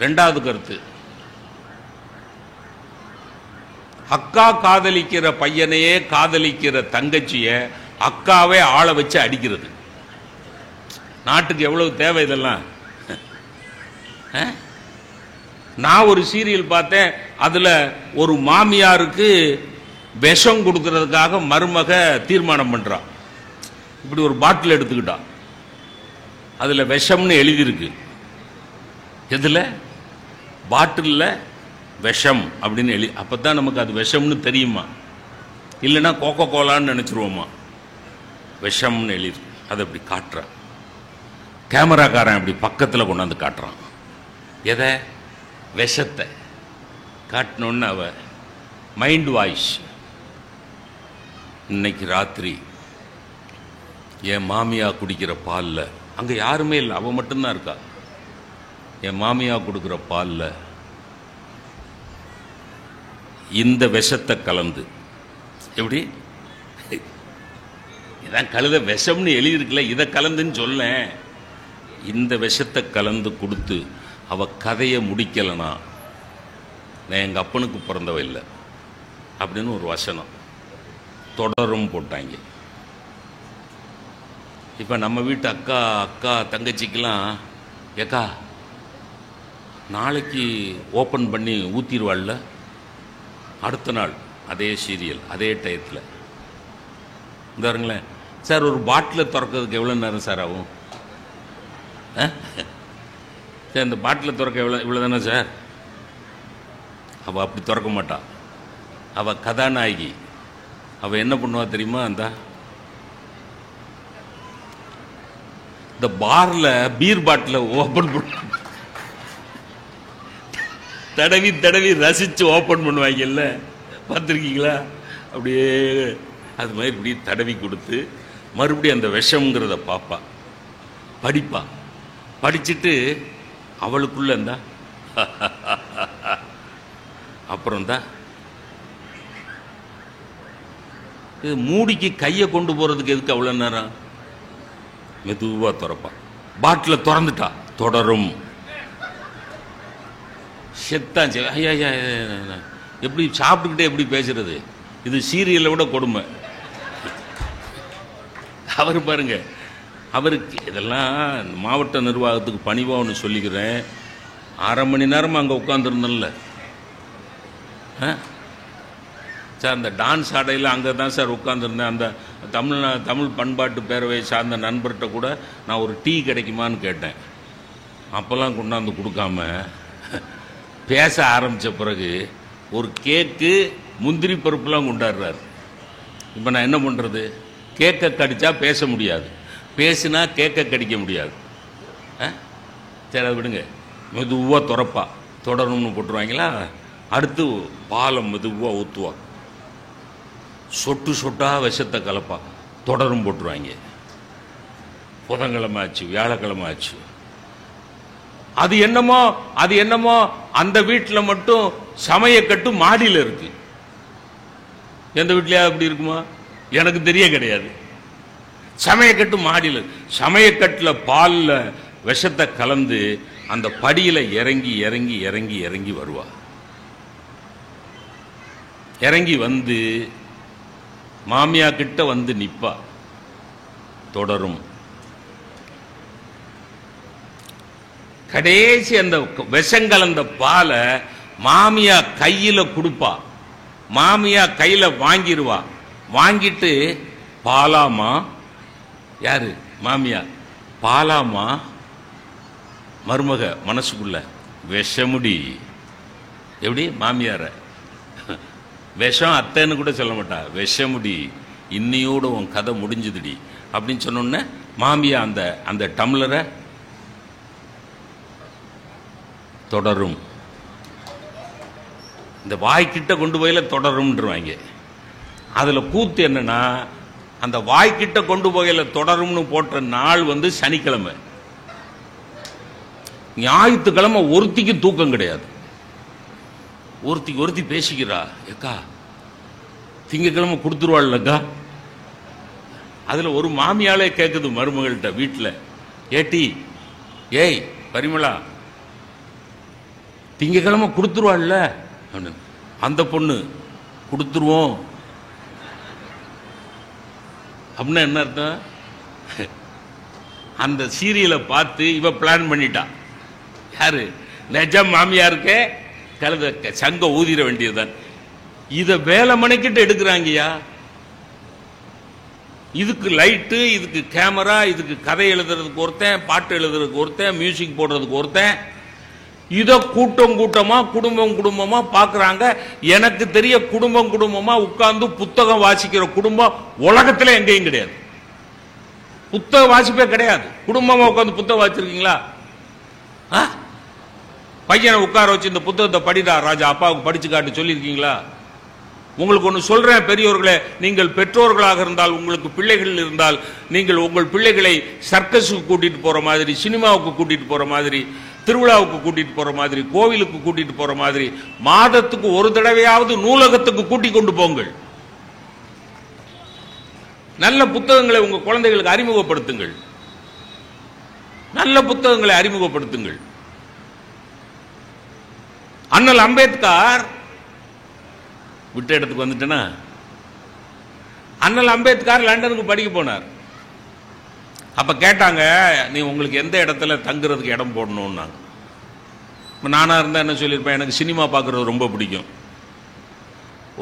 Speaker 2: 2வது கருத்து, அக்கா காதலிக்கிற பையனையே காதலிக்கிற தங்கச்சிய அக்காவே ஆள வச்சு அடிக்கிறது. நாட்டுக்கு எவ்வளவு தேவை இதெல்லாம். நான் ஒரு சீரியல் பார்த்தேன், அதுல ஒரு மாமியாருக்கு விஷம் கொடுக்கறதுக்காக மருமக தீர்மானம் பண்றான். இப்படி ஒரு பாட்டில் எடுத்துக்கிட்டா, அதுல விஷம்னு எழுதியிருக்கு. எதுல? பாட்டில் விஷம் அப்படின்னு எழுதி. அப்பதான் நமக்கு அது விஷம்னு தெரியுமா, இல்லைன்னா கோகோ கோலான்னு நினைச்சிருவோமா. விஷம்னு எழுதி அதை அப்படி காட்டுறான். கேமராக்காரன் அப்படி பக்கத்தில் கொண்டாந்து காட்டுறான். எதை? விஷத்தை காட்டினோன்னு அவ மைண்ட் வாய்ஸ், இன்னைக்கு ராத்திரி என் மாமியா குடிக்கிற பாலில், அங்கே யாருமே இல்லை, அவ மட்டும்தான் இருக்கா, என் மாமியா கொடுக்குற பாலில் இந்த விஷத்தை கலந்து, எப்படி இதான் கழுத விஷம்னு எழுதியிருக்குல்ல, இதை கலந்துன்னு சொல்ல, இந்த விஷத்தை கலந்து கொடுத்து அவ கதையை முடிக்கலைனா நான் எங்கள் அப்பனுக்கு பிறந்தவ இல்லை அப்படின்னு ஒரு வசனம். தொடரும் போட்டாங்க. இப்போ நம்ம வீட்டு அக்கா தங்கச்சிக்கெல்லாம், ஏக்கா நாளைக்கு ஓப்பன் பண்ணி ஊற்றிடுவாள்ல, அடுத்த நாள் அதே சீரியல் அதே டயத்தில் இந்த பாருங்களேன் சார், ஒரு பாட்டில் திறக்கிறதுக்கு எவ்வளோ நேரம் சார் ஆகும் சார்? இந்த பாட்டில் திறக்க இவ்வளோ தானே சார்? அவள் அப்படி திறக்க மாட்டா, அவள் கதாநாயகி. அவள் என்ன பண்ணுவா தெரியுமா, இந்த பார்ல பீர் பாட்டில் ஓப்பன் பண்ண தடவி ரசித்து ஓப்பன் பண்ணுவாங்கல்ல, பார்த்துருக்கீங்களா? அப்படியே அது மாதிரி இப்படி தடவி கொடுத்து மறுபடியும் அந்த விஷம்ங்கிறத பார்ப்பா, படிப்பா. படிச்சுட்டு அவளுக்குள்ள இருந்தா அப்புறம் தான் இது மூடிக்கு கையை கொண்டு போறதுக்கு எதுக்கு அவ்வளோ நேரம்? மெதுவாக திறப்பா. பாட்டில் திறந்துட்டா தொடரும். செத்தான். ஐயா எப்படி சாப்பிட்டுக்கிட்டே எப்படி பேசுறது? இது சீரியலை விட கொடுமை. அவர் பாருங்க, அவருக்கு இதெல்லாம் மாவட்ட நிர்வாகத்துக்கு பணிவாக ஒன்று சொல்லிக்கிறேன். 1/2 மணி நேரம் அங்கே உட்காந்துருந்தேன்ல சார், அந்த டான்ஸ் ஆடையில் அங்கே தான் சார் உட்காந்துருந்தேன். அந்த தமிழ் பண்பாட்டு பேரவையை சார்ந்த நண்பர்கிட்ட கூட நான் ஒரு டீ கிடைக்குமான்னு கேட்டேன். அப்போல்லாம் கொண்டாந்து கொடுக்காம பேச ஆரம்பித்த பிறகு ஒரு கேக்கு முந்திரி பருப்புலாம் கொண்டாடுறாரு. இப்போ நான் என்ன பண்ணுறது? கேக்கை கடித்தா பேச முடியாது, பேசினா கேக்கை கடிக்க முடியாது. சரி அதை விடுங்க. மெதுவாக துறப்பா, தொடரணும்னு போட்டுருவாங்களா. அடுத்து பாலை மெதுவாக ஊற்றுவா, சொட்டு சொட்டாக விஷத்தை கலப்பா, தொடரும் போட்டுருவாங்க. புதன்கிழமை ஆச்சு, வியாழக்கிழமை ஆச்சு. அது என்னமோ அந்த வீட்டில் மட்டும் சமயக்கட்டு மாடியில் இருக்கு. எந்த வீட்லையா அப்படி இருக்குமா? எனக்கு தெரிய கிடையாது. சமயக்கட்டு மாடியில், சமயக்கட்டில் பாலில் விஷத்தை கலந்து அந்த படியில் இறங்கி இறங்கி இறங்கி இறங்கி வருவா. இறங்கி வந்து மாமியா கிட்ட வந்து நிப்பா. தொடரும். கடைசி அந்த விஷங்கலந்த பாலை மாமியா கையில கொடுப்பா. மாமியா கையில வாங்கிடுவா. வாங்கிட்டு பாலாமா, யாரு மாமியா, பாலாமா, மருமக மனசுக்குள்ள விஷமுடி. எப்படி மாமியார விஷம் அத்தைன்னு கூட சொல்ல மாட்டா, விஷமுடி, இன்னையோட உன் கதை முடிஞ்சுதுடி அப்படின்னு சொன்னோன்னே மாமியா அந்த அந்த டம்ளரை தொடரும். இந்த வாய்க்கிட்ட கொண்டு போயில தொடரும்ன்றவாங்க. அதில் கூத்து என்னன்னா, அந்த வாய்க்கிட்ட கொண்டு போயில தொடரும்னு போட்ட நாள் வந்து சனிக்கிழமை. ஞாயிற்றுக்கிழமை ஒருத்திக்கு தூக்கம் கிடையாது. ஒருத்தி பேசிக்கிறா, ஏக்கா திங்கக்கிழமை கொடுத்துருவாள்லக்கா. அதில் ஒரு மாமியாலே கேட்குது மருமகள்கிட்ட வீட்டில், ஏட்டி ஏய் பரிமளா திங்கக்கிழமை கொடுத்துருவாள்ல. அந்த பொண்ணு கொடுத்துருவோம் அப்படின்னா என்ன அர்த்தம்? அந்த சீரியலை பார்த்து இவ பிளான் பண்ணிட்டா. யாரு? நிஜம் மாமியாருக்கே கலந்த சங்க ஊதிர வேண்டியதுதான். இதை வேலை மணிக்கிட்டு எடுக்கிறாங்கய்யா. இதுக்கு லைட்டு, இதுக்கு கேமரா, இதுக்கு கதை எழுதுறதுக்கு ஒருத்தன், பாட்டு எழுதுறதுக்கு ஒருத்தன், மியூசிக் போடுறதுக்கு ஒருத்தன். இதை கூட்டம் கூட்டமா குடும்பம் குடும்பமா பார்க்கறாங்க. எனக்கு தெரிய குடும்பம் குடும்பமா உட்கார்ந்து புத்தகம் வாசிக்கிற குடும்பம் உலகத்துல எங்கேயும் கிடையாது. புத்தக வாசிப்பே கிடையாது. குடும்பமா உட்கார்ந்து புத்தகம் வாசிச்சிருக்கீங்களா? பையனை உட்கார வச்சு இந்த புத்தகத்தை படிடா ராஜா, அப்பாவுக்கு படிச்சு காட்டு சொல்லியிருக்கீங்களா? உங்களுக்கு ஒன்று சொல்றேன் பெரியோர்களே, நீங்கள் பெற்றோர்களாக இருந்தால், உங்களுக்கு பிள்ளைகள் இருந்தால், நீங்கள் உங்கள் பிள்ளைகளை சர்க்கஸுக்கு கூட்டிட்டு போற மாதிரி, சினிமாவுக்கு கூட்டிட்டு போற மாதிரி, திருவிழாவுக்கு கூட்டிட்டு போற மாதிரி, கோவிலுக்கு கூட்டிட்டு போற மாதிரி, மாதத்துக்கு ஒரு தடவையாவது நூலகத்துக்கு கூட்டிக் கொண்டு போங்கள். நல்ல புத்தகங்களை உங்க குழந்தைகளுக்கு அறிமுகப்படுத்துங்கள். நல்ல புத்தகங்களை அறிமுகப்படுத்துங்கள். அண்ணல் அம்பேத்கர் விட்ட இடத்துக்கு வந்துட்டேன்னா, அண்ணல் அம்பேத்கர் லண்டனுக்கு படிக்க போனார். அப்ப கேட்டாங்க, நீ உங்களுக்கு எந்த இடத்துல தங்குறதுக்கு இடம் போடணும்னாங்க. நானா இருந்தா என்ன சொல்லியிருப்பேன், எனக்கு சினிமா பார்க்கறது ரொம்ப பிடிக்கும்,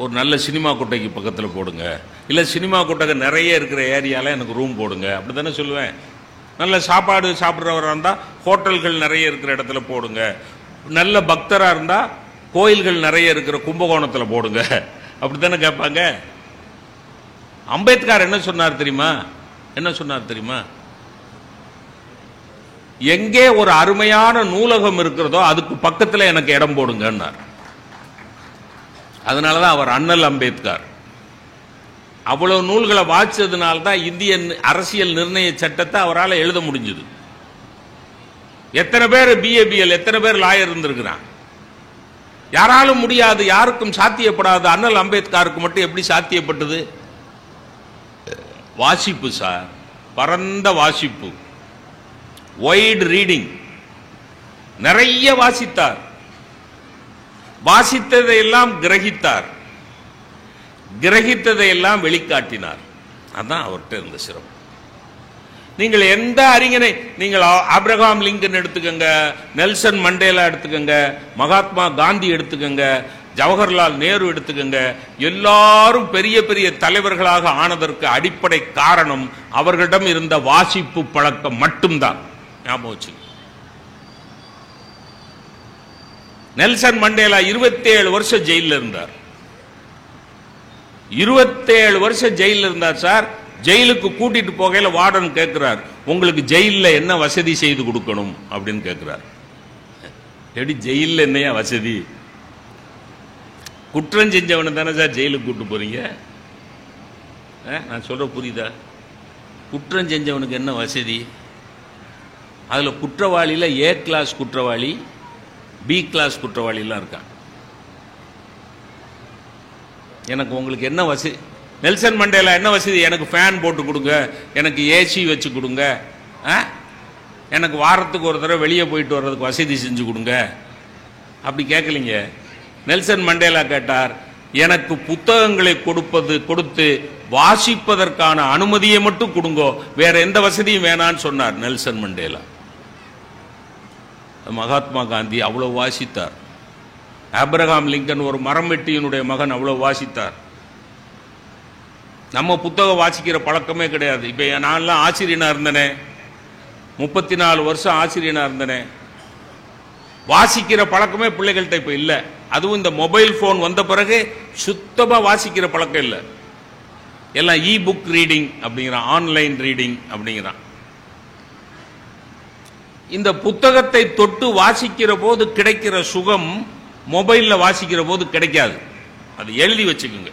Speaker 2: ஒரு நல்ல சினிமா கொட்டைக்கு பக்கத்தில் போடுங்க, இல்லை சினிமா கொட்டகை நிறைய இருக்கிற ஏரியாவில் எனக்கு ரூம் போடுங்க, அப்படி தானே சொல்லுவேன். நல்ல சாப்பாடு சாப்பிட்றவராக இருந்தால் ஹோட்டல்கள் நிறைய இருக்கிற இடத்துல போடுங்க, நல்ல பக்தராக இருந்தால் கோயில்கள் நிறைய இருக்கிற கும்பகோணத்தில் போடுங்க, அப்படி தானே கேட்பாங்க. அம்பேத்கர் என்ன சொன்னார் தெரியுமா? என்ன சொன்னார் தெரியுமா? எங்கே ஒரு அருமையான நூலகம் இருக்கிறதோ அதுக்கு பக்கத்தில் எனக்கு இடம் போடுங்கன்னார். அதனாலதான் அவர் அண்ணல் அம்பேத்கர். அவ்வளவு நூல்களை வாசிச்சதுனால்தான் இந்திய அரசியல் நிர்ணய சட்டத்தை அவரால் எழுத முடிஞ்சது. எத்தனை பேர் பிஏபிஎல், எத்தனை பேர் லாயர் இருந்திருக்கிறான். யாராலும் முடியாது, யாருக்கும் சாத்தியப்படாது. அண்ணல் அம்பேத்கருக்கு மட்டும் எப்படி சாத்தியப்பட்டது? வாசிப்பு சார், பரந்த வாசிப்பு, வைட் ரீடிங், நிறைய வாசித்தார். வாசித்ததையெல்லாம் கிரகித்தார், கிரகித்ததையெல்லாம் வெளிக்காட்டினார். அதான் அவர்கிட்ட இருந்த சிறப்பு. நீங்கள் எந்த அறிஞனை, நீங்கள் ஆப்ரஹாம் லிங்கன் எடுத்துக்கங்க, நெல்சன் மண்டேலா எடுத்துக்கங்க, மகாத்மா காந்தி எடுத்துக்கங்க, ஜவஹர்லால் நேரு எடுத்துக்கங்க, எல்லாரும் பெரிய பெரிய தலைவர்களாக ஆனதற்கு அடிப்படை காரணம் அவர்களிடம் இருந்த வாசிப்பு பழக்கம் மட்டும்தான். ஞாபகம் வச்சு. நெல்சன் மண்டேலா 27 வருஷம் ஜெயிலில் இருந்தார். 27 வருஷம் ஜெயிலில் இருந்தார் சார். ஜெயிலுக்கு கூட்டிட்டு போகையில வார்டன் கேட்கிறார், உங்களுக்கு ஜெயிலில் என்ன வசதி செய்து கொடுக்கணும் அப்படின்னு கேட்கிறார். எப்படி ஜெயிலில் என்னையா வசதி? குற்றம் செஞ்சவனு தானே சார் ஜெயிலுக்கு கூட்டு போறீங்க? நான் சொல்ற புரியுதா? குற்றம் செஞ்சவனுக்கு என்ன வசதி? அதுல குற்றவாளியில ஏ கிளாஸ் குற்றவாளி, பி கிளாஸ் குற்றவாளிலாம் இருக்கான். எனக்கு உங்களுக்கு என்ன வசதி? நெல்சன் மண்டேலா என்ன வசதி? எனக்கு ஃபேன் போட்டு கொடுங்க, எனக்கு ஏசி வச்சு கொடுங்க, எனக்கு வாரத்துக்கு ஒரு தடவை வெளியே போயிட்டு வர்றதுக்கு வசதி செஞ்சு கொடுங்க. அப்படி கேட்கலிங்க. நெல்சன் மண்டேலா கேட்டார், எனக்கு புத்தகங்களை கொடுத்து வாசிப்பதற்கான அனுமதியை மட்டும் கொடுங்கோ, வேற எந்த வசதியும் வேணான்னு சொன்னார் நெல்சன் மண்டேலா. மகாத்மா காந்தி அவ்வளவு வாசித்தார். ஆபிரகாம் லிங்கன் ஒரு மரம் வெட்டியினுடைய மகன், அவ்வளவு வாசித்தார். நம்ம புத்தகம் வாசிக்கிற பழக்கமே கிடையாது. இப்ப நான்லாம் ஆசிரியனா இருந்தனே, 34 வருஷம் ஆசிரியனா இருந்தனே, வாசிக்கிற பழக்கமே பிள்ளைகள்கிட்ட இப்ப இல்லை. அதுவும் இந்த மொபைல் போன் வந்த பிறகு சுத்தமா வாசிக்கிற பழக்கம் இல்லை. எல்லாம் இ புக் ரீடிங் அப்படிங்கிறான், ஆன்லைன் ரீடிங் அப்படிங்கிறான். இந்த புத்தகத்தை தொட்டு வாசிக்கிற போது கிடைக்கிற சுகம் மொபைல்ல வாசிக்கிற போது கிடைக்காது. அது எழுதி வச்சுக்கோங்க.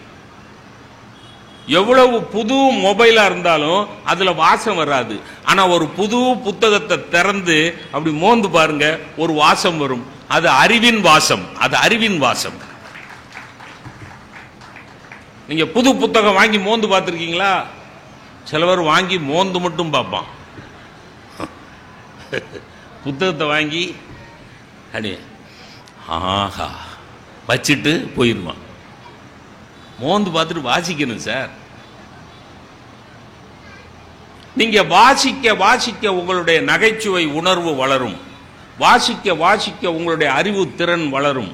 Speaker 2: எவ்வளவு புது மொபைலா இருந்தாலும் அதுல வாசம் வராது. ஆனா ஒரு புது புத்தகத்தை திறந்து அப்படி மோந்து பாருங்க, ஒரு வாசம் வரும். அது அறிவின் வாசம். அது அறிவின் வாசம். நீங்க புது புத்தகம் வாங்கி மோந்து பார்த்திருக்கீங்களா? சிலவர் வாங்கி மோந்து மட்டும் பார்ப்பான். புத்தகத்தை வாங்கி அடி ஆஹா வச்சுட்டு போயிருவான். மோந்து பார்த்துட்டு வாசிக்கணும் சார். நீங்க வாசிக்க வாசிக்க உங்களுடைய நகைச்சுவை உணர்வு வளரும். வாசிக்க வாசிக்க உங்களுடைய அறிவு திறன் வளரும்.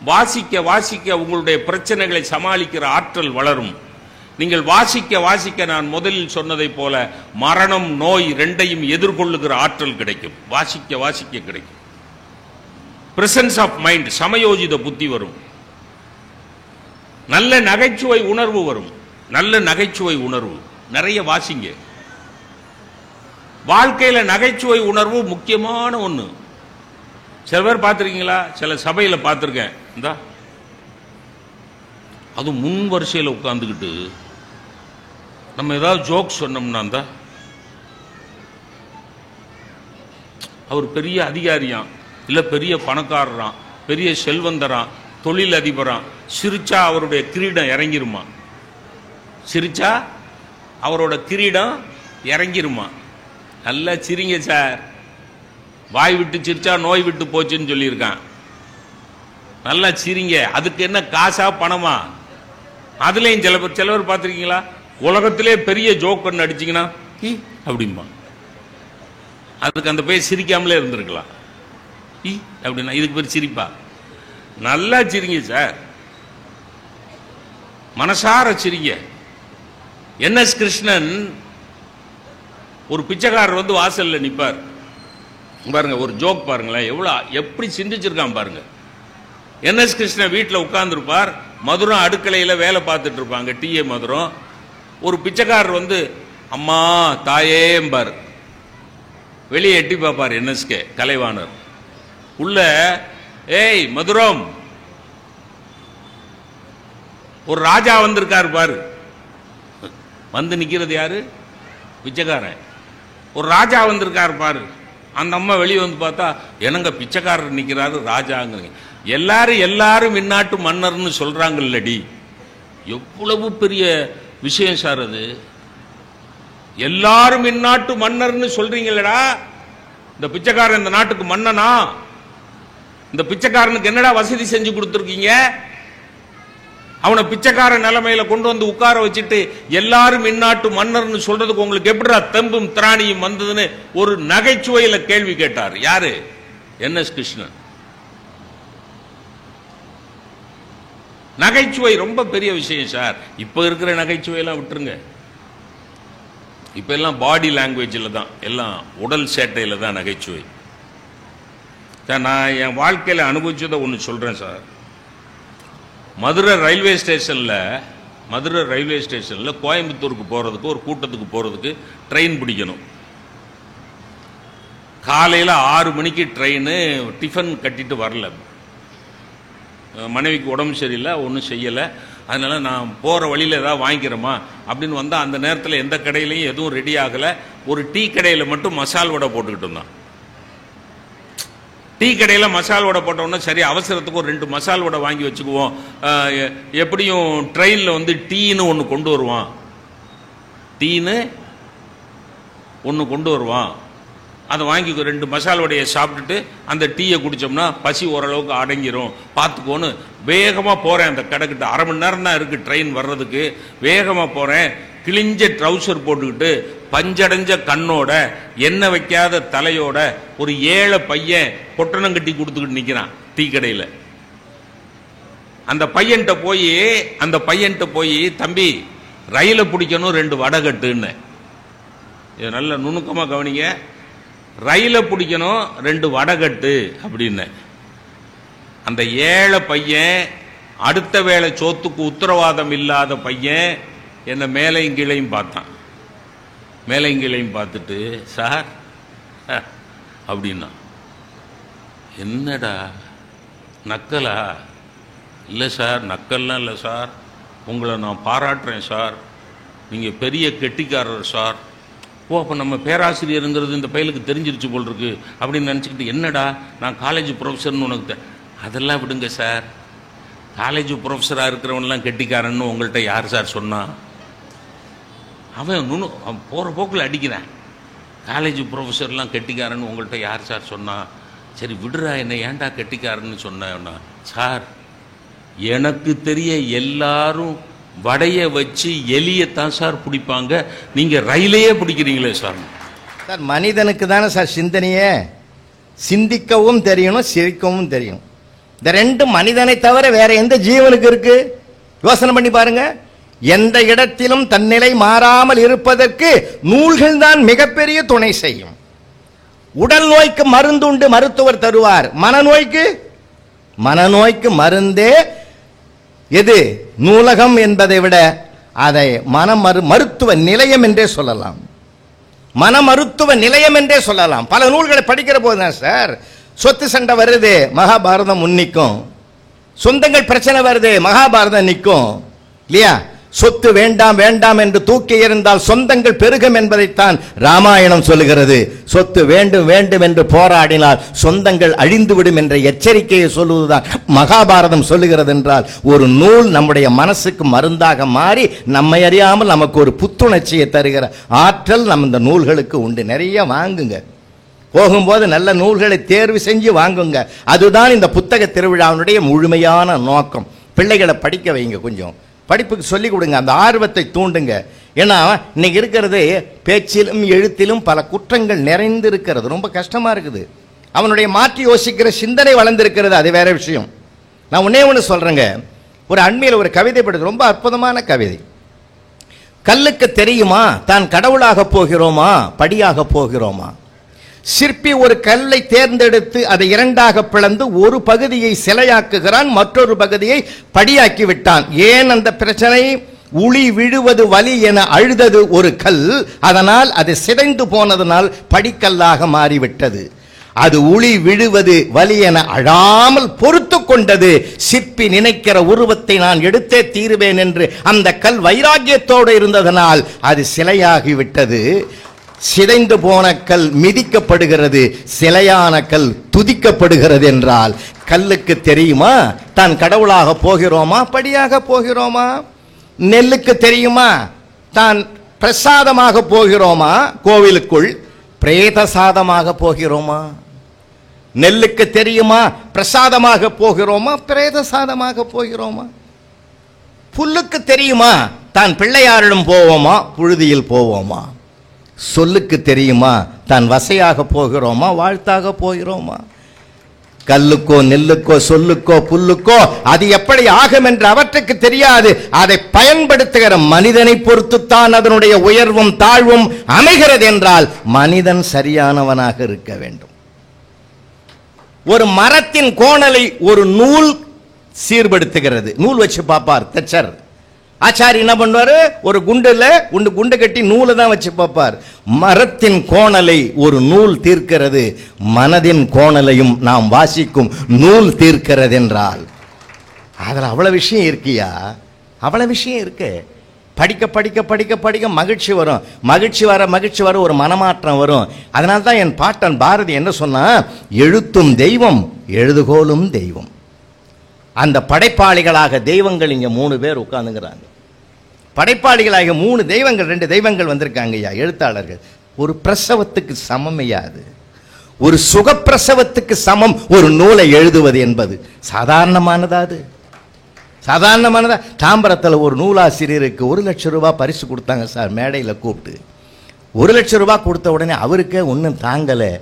Speaker 2: வாசிக்க வாசிக்க உங்களுடைய பிரச்சனைகளை சமாளிக்கிற ஆற்றல் வளரும். நீங்கள் வாசிக்க வாசிக்க நான் முதலில் சொன்னதை போல மரணம், நோய் ரெண்டையும் எதிர்கொள்ளுகிற ஆற்றல் கிடைக்கும். வாசிக்க வாசிக்க கிடைக்கும். பிரசன்ஸ் ஆஃப் மைண்ட், சமயோஜித புத்தி வரும். நல்ல நகைச்சுவை உணர்வு வரும். நல்ல நகைச்சுவை உணர்வு நிறைய வாசிங்க. வாழ்க்கையில நகைச்சுவை உணர்வு முக்கியமான ஒண்ணு. சில பேர் பார்த்திருக்கீங்களா? சில சபையில பார்த்திருக்கேன். இந்த அது முன் வரிசையில் உட்கார்ந்துக்கிட்டு நம்ம ஏதாவது ஜோக் சொன்னோம்னா அந்த அவர் பெரிய அதிகாரியாம், இல்ல பெரிய பணக்காரராம், பெரிய செல்வந்தராம், தொழில் அதிபராம், சிரிச்சா அவருடைய கிரீடம் இறங்கிருமா. சிரிச்சா அவரோட கிரீடம் இறங்கிருமா. நல்லா சிரிங்க சார். வாய் விட்டு சிரிச்சா நோய் விட்டு போச்சுன்னு சொல்லியிருக்கான். நல்லா சிரிங்க. அதுக்கு என்ன காசா பணமா? அதுலயும் சிலவர் பார்த்திருக்கீங்களா? உலகத்திலே பெரிய ஜோக் ஒன்று அடிச்சிங்கன்னா அப்படிமா. அதுக்கு அந்த பேர் சிரிக்காமலே இருந்திருக்கலாம். அப்படின்னா இதுக்கு பேர் சிரிப்பா? நல்லா சிரிங்க சார். மனசார சிரிங்க. என்.எஸ். கிருஷ்ணன் ஒரு பிச்சைக்காரர் வந்து வாசல்ல நிப்பார் பாருங்க. ஒரு ஜோக் பாருங்களேன், எப்படி சிந்திச்சிருக்கான் பாருங்க. என்.எஸ். கிருஷ்ணன் வீட்டில் உட்கார்ந்துருப்பார். மதுரம் அடுக்கலையில் வேலை பார்த்துட்டு இருப்பாங்க. டி.ஏ. மதுரம். ஒரு பிச்சைக்காரர் வந்து அம்மா தாயேம்பார். வெளியே எட்டி பார்ப்பார் என்.எஸ்.கே. கலைவாணர். உள்ள ஏய் மதுரம், ஒரு ராஜா வந்திருக்காரு பாரு. வந்து நிக்கிறது யாரு? பிச்சைக்காரன். ஒரு ராஜா வந்திருக்காரு பாரு. அந்த அம்மா வெளியே வந்து பார்த்தா என்னங்க பிச்சைக்காரர் நிக்கிறாரு ராஜாங்கிறீங்க. எல்லாரும் இந்நாட்டு மன்னர்னு சொல்றாங்கல்லடி. எவ்வளவு பெரிய விஷயம் சார் அது. எல்லாரும் இந்நாட்டு மன்னர்னு சொல்றீங்களடா. இந்த பிச்சைக்காரன் இந்த நாட்டுக்கு மன்னனா? இந்த பிச்சைக்காரனுக்கு என்னடா வசதி செஞ்சு கொடுத்துருக்கீங்க? அவனை பிச்சைக்கார நிலைமையில கொண்டு வந்து உட்கார வச்சுட்டு எல்லாரும் இந்நாட்டு மன்னர்னு சொல்றதுக்கு உங்களுக்கு எப்படிடா தெம்பும் திராணியும் வந்ததுன்னு ஒரு நகைச்சுவையில கேள்வி கேட்டார். யாரு? என்.எஸ். கிருஷ்ணன். நகைச்சுவை ரொம்ப பெரிய விஷயம் சார். இப்ப இருக்கிற நகைச்சுவையெல்லாம் விட்டுருங்க. இப்ப எல்லாம் பாடி லாங்குவேஜில் தான், எல்லாம் உடல் சேட்டையில தான் நகைச்சுவை. நான் என் வாழ்க்கையில அனுபவிச்சதை ஒன்று சொல்றேன் சார். மதுரை ரயில்வே ஸ்டேஷன்ல கோயம்புத்தூருக்கு போறதுக்கு, ஒரு கூட்டத்துக்கு போறதுக்கு ட்ரெயின் பிடிக்கணும். காலையில் 6 மணிக்கு ட்ரெயின். டிஃபன் கட்டிட்டு வரல. மனைவிக்கு உடம்பு சரியில்லை, ஒன்றும் செய்யலை. அதனால நான் போகிற வழியில் ஏதாவது வாங்கிக்கிறோமா அப்படின்னு வந்தால் அந்த நேரத்தில் எந்த கடையிலையும் எதுவும் ரெடி ஆகலை. ஒரு டீ கடையில் மட்டும் மசால் வடை போட்டுக்கிட்டு இருந்தான். டீ கடையில் மசால் வடை போட்டோம்னா சரி, அவசரத்துக்கு ஒரு 2 மசால் வடை வாங்கி வச்சுக்குவோம். எப்படியும் ட்ரெயினில் வந்து டீன்னு ஒன்று கொண்டு வருவான், டீன்னு ஒன்று கொண்டு வருவான். அதை வாங்கி 2 மசால் வடையை சாப்பிட்டுட்டு அந்த டீயை குடித்தோம்னா பசி ஓரளவுக்கு அடங்கிரும், பார்த்துக்கோன்னு வேகமாக போகிறேன். அந்த கடைக்கிட்ட 1/2 மணி நேரம் தான் இருக்குது ட்ரெயின் வர்றதுக்கு. வேகமாக போகிறேன், கிழிஞ்ச ட்ரௌசர் போட்டுக்கிட்டு பஞ்சடைஞ்ச கண்ணோட எண்ணெய் வைக்காத தலையோட ஒரு ஏழை பையன் பொட்டணம் கட்டி கொடுத்துக்கிட்டு நிற்கிறான் டீ கடையில். அந்த பையன்கிட்ட போய் தம்பி ரயிலை பிடிக்கணும் 2 வடை கட்டுன்னு. இது நல்ல நுணுக்கமாக கவனிங்க. ரயிலை பிடிக்கணும் 2 வடை கட்டு அப்படின்னு. அந்த ஏழை பையன், அடுத்த வேளை சோத்துக்கு உத்தரவாதம் இல்லாத பையன், என்னை மேலையும் கீழையும் பார்த்தான். மேலையும் கீழையும் பார்த்துட்டு, சார் அப்படின்னா, என்னடா நக்கலா? இல்லை சார், நக்கல்லாம் இல்லை சார், உங்களை நான் பாராட்டுறேன் சார், நீங்கள் பெரிய கெட்டிக்காரர் சார். ஓ, அப்போ நம்ம பேராசிரியருங்கிறது இந்த பையலுக்கு தெரிஞ்சிருச்சு போல் இருக்கு அப்படின்னு நினச்சிக்கிட்டு, என்னடா நான் காலேஜ் ப்ரொஃபஸர்னு உனக்கு அதெல்லாம் விடுங்க சார், காலேஜ் ப்ரொஃபஸராக இருக்கிறவன்லாம் கெட்டிக்காரன்னு உங்கள்கிட்ட யார் சார் சொன்னா? அவன் போகிற போக்கில் அடிக்கிறான். காலேஜ் ப்ரொஃபஸர்லாம் கெட்டிக்காரன்னு உங்கள்கிட்ட யார் சார் சொன்னா? சரி விடுறா, என்ன ஏன்டா கெட்டிக்காரன்னு சொன்னா? சார், எனக்கு தெரிய எல்லாரும் வடையை வச்சு எலியத்தான் சார் பிடிப்பாங்க, நீங்கள் ரயிலையே பிடிக்கிறீங்களே சார்.
Speaker 3: சார், மனிதனுக்கு தானே சார் சிந்தனையே, சிந்திக்கவும் தெரியணும், சிரிக்கவும் தெரியணும். இந்த 2 மனிதனை தவிர வேற எந்த ஜீவனுக்கு இருக்கு? யோசனை பண்ணி பாருங்க. எந்த இடத்திலும் தன்னிலை மாறாமல் இருப்பதற்கு நூல்கள் தான் மிகப்பெரிய துணை செய்யும். உடல் நோய்க்கு மருந்துண்டு மருத்துவர் தருவார், மனநோய்க்கு மருந்தே எது? நூலகம் என்பதை விட அதை மருத்துவ நிலையம் என்றே சொல்லலாம். மருத்துவ நிலையம் என்றே சொல்லலாம். பல நூல்களை படிக்கிற போதுதான் சார் சொத்து சண்டை வருது, மகாபாரதம் முன்னிக்கும். சொந்தங்கள் பிரச்சனை வருது, மகாபாரதம் நிற்கும் இல்லையா? சொத்து வேண்டாம் வேண்டாம் என்று தூக்கி இருந்தால் சொந்தங்கள் பெருகும் என்பதைத்தான் ராமாயணம் சொல்லுகிறது. சொத்து வேண்டும் வேண்டும் என்று போராடினால் சொந்தங்கள் அழிந்துவிடும் என்ற எச்சரிக்கையை சொல்லுவதுதான் மகாபாரதம் சொல்லுகிறது. என்றால் ஒரு நூல் நம்முடைய மனசுக்கு மருந்தாக மாறி நம்மை அறியாமல் நமக்கு ஒரு புத்துணர்ச்சியை தருகிற ஆற்றல் நம் இந்த நூல்களுக்கு உண்டு. நிறைய வாங்குங்க, போகும்போது நல்ல நூல்களை தேர்வு செஞ்சு வாங்குங்க. அதுதான் இந்த புத்தக திருவிழாவினுடைய முழுமையான நோக்கம். பிள்ளைகளை படிக்க வைங்க, கொஞ்சம் படிப்புக்கு சொல்லிக் கொடுங்க, அந்த ஆர்வத்தை தூண்டுங்க. ஏன்னா இன்னைக்கு இருக்கிறது பேச்சிலும் எழுத்திலும் பல குற்றங்கள் நிறைந்து இருக்கிறது, ரொம்ப கஷ்டமா இருக்குது. அவனுடைய மாற்றி யோசிக்கிற சிந்தனை வளர்ந்திருக்கிறது, அது வேற விஷயம். நான் ஒண்ணு சொல்றேங்க. ஒரு அண்மையில் ஒரு கவிதை படித்து, ரொம்ப அற்புதமான கவிதை. கல்லுக்கு தெரியுமா தான் கடவுளாக போகிறோமா படியாக போகிறோமா? சிற்பி ஒரு கல்லை தேர்ந்தெடுத்து அதை 2ஆக பிளந்து ஒரு பகுதியை சிலையாக்குகிறான், மற்றொரு பகுதியை படியாக்கி விட்டான். ஏன் அந்த பிரச்சனை? உளி விழுவது வலி என அழுதது ஒரு கல், அதனால் அது சிதைந்து போனதனால் படிக்கல்லாக மாறிவிட்டது. அது உளி விழுவது வலி என அழாமல் பொறுத்து கொண்டது. சிற்பி நினைக்கிற உருவத்தை நான் எடுத்தே தீருவேன் என்று அந்த கல் வைராக்கியத்தோடு இருந்ததனால் அது சிலையாகிவிட்டது. சிதைந்து போன கல் மிதிக்கப்படுகிறது, சிலையான கல் துதிக்கப்படுகிறது. என்றால் கல்லுக்கு தெரியுமா தான் கடவுளாக போகிறோமா படியாக போகிறோமா? நெல்லுக்கு தெரியுமா தான் பிரசாதமாக போகிறோமா கோவிலுக்குள் பிரேத சாதமாக போகிறோமா? நெல்லுக்கு தெரியுமா பிரசாதமாக போகிறோமா பிரேத சாதமாக போகிறோமா? புல்லுக்கு தெரியுமா தான் பிள்ளையாரிடம் போவோமா புழுதியில் போவோமா? சொல்லுக்கு தெரியுமா தான் வசையாக போகிறோமா வாழ்த்தாக போகிறோமா? கல்லுக்கோ நெல்லுக்கோ சொல்லுக்கோ புல்லுக்கோ அது எப்படி ஆகும் என்று அவற்றுக்கு தெரியாது. அதை பயன்படுத்துகிற மனிதனை பொறுத்துத்தான் அதனுடைய உயர்வும் தாழ்வும் அமைகிறது. என்றால் மனிதன் சரியானவனாக இருக்க வேண்டும். ஒரு மரத்தின் கோணலை ஒரு நூல் சீர்படுத்துகிறது. நூல் வச்சு பார்ப்பார் தச்சர். ஆச்சாரி என்ன பண்ணுவாரு? ஒரு குண்டு கட்டி நூலை தான் வச்சு பார்ப்பார். மரத்தின் கோணலை ஒரு நூல் தீர்க்கிறது, மனதின் கோணலையும் நாம் வாசிக்கும் நூல் தீர்க்கிறது. என்றால் அதில் அவ்வளவு விஷயம் இருக்கியா? அவ்வளவு விஷயம் இருக்கு. படிக்க படிக்க படிக்க படிக்க மகிழ்ச்சி வரும், மகிழ்ச்சி வர ஒரு மனமாற்றம் வரும். அதனால தான் என் பாட்டன் பாரதி என்ன சொன்னா, எழுத்தும் தெய்வம் எழுதுகோலும் தெய்வம். அந்த படைப்பாளிகளாக தெய்வங்கள் இங்க 3 பேர் உட்கார்ந்துங்கிறாங்க. படைப்பாளிகளாக 3 தெய்வங்கள், 2 தெய்வங்கள் வந்திருக்காங்க ஐயா, எழுத்தாளர்கள். ஒரு பிரசவத்துக்கு சமம் ஐயா, அது ஒரு சுகப்பிரசவத்துக்கு சமம் ஒரு நூலை எழுதுவது என்பது. சாதாரணமானதா? அது சாதாரணமானதா? தாம்பரத்தில் ஒரு நூலாசிரியருக்கு 1 லட்சம் ரூபாய் பரிசு கொடுத்தாங்க சார், மேடையில் கூப்பிட்டு. 1 லட்சம் ரூபாய் கொடுத்த உடனே அவருக்கே ஒன்றும் தாங்கலை,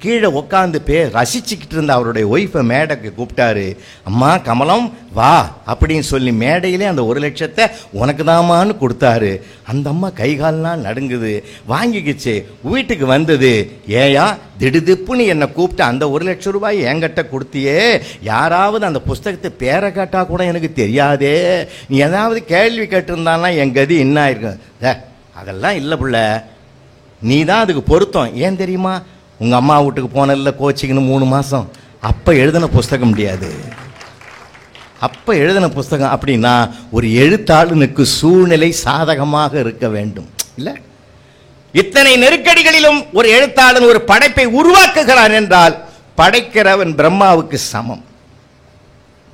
Speaker 3: கீழே உட்காந்து ரசிச்சுக்கிட்டு இருந்த அவருடைய ஒய்ஃபை மேடைக்கு கூப்பிட்டாரு. அம்மா கமலம் வா அப்படின்னு சொல்லி மேடையிலே அந்த 1 லட்சத்தை உனக்கு தாமான்னு கொடுத்தாரு. அந்த அம்மா கைகால்லாம் நடுங்குது, வாங்கிக்கிச்சு, வீட்டுக்கு வந்தது. ஏயா திடுதிப்புன்னு என்னை கூப்பிட்டு அந்த 1 லட்சம் ரூபாய் என்கிட்ட கொடுத்தியே, யாராவது அந்த புஸ்தகத்தை பேரை கேட்டால் கூட எனக்கு தெரியாதே, நீ ஏதாவது கேள்வி கேட்டிருந்தான்னா என் கதி என்ன ஆயிருக்கும். அதெல்லாம் இல்லை புள்ள, நீ தான் அதுக்கு பொருத்தம். ஏன் தெரியுமா, உங்கள் அம்மா வீட்டுக்கு போனதில்ல கோச்சிங்கன்னு 3 மாதம், அப்போ எழுதின புஸ்தகம் முடியாது. அப்போ எழுதின புஸ்தகம் அப்படின்னா ஒரு எழுத்தாளனுக்கு சூழ்நிலை சாதகமாக இருக்க வேண்டும் இல்லை? இத்தனை நெருக்கடிகளிலும் ஒரு எழுத்தாளன் ஒரு படைப்பை உருவாக்குகிறான் என்றால் படைக்கிறவன் பிரம்மாவுக்கு சமம்.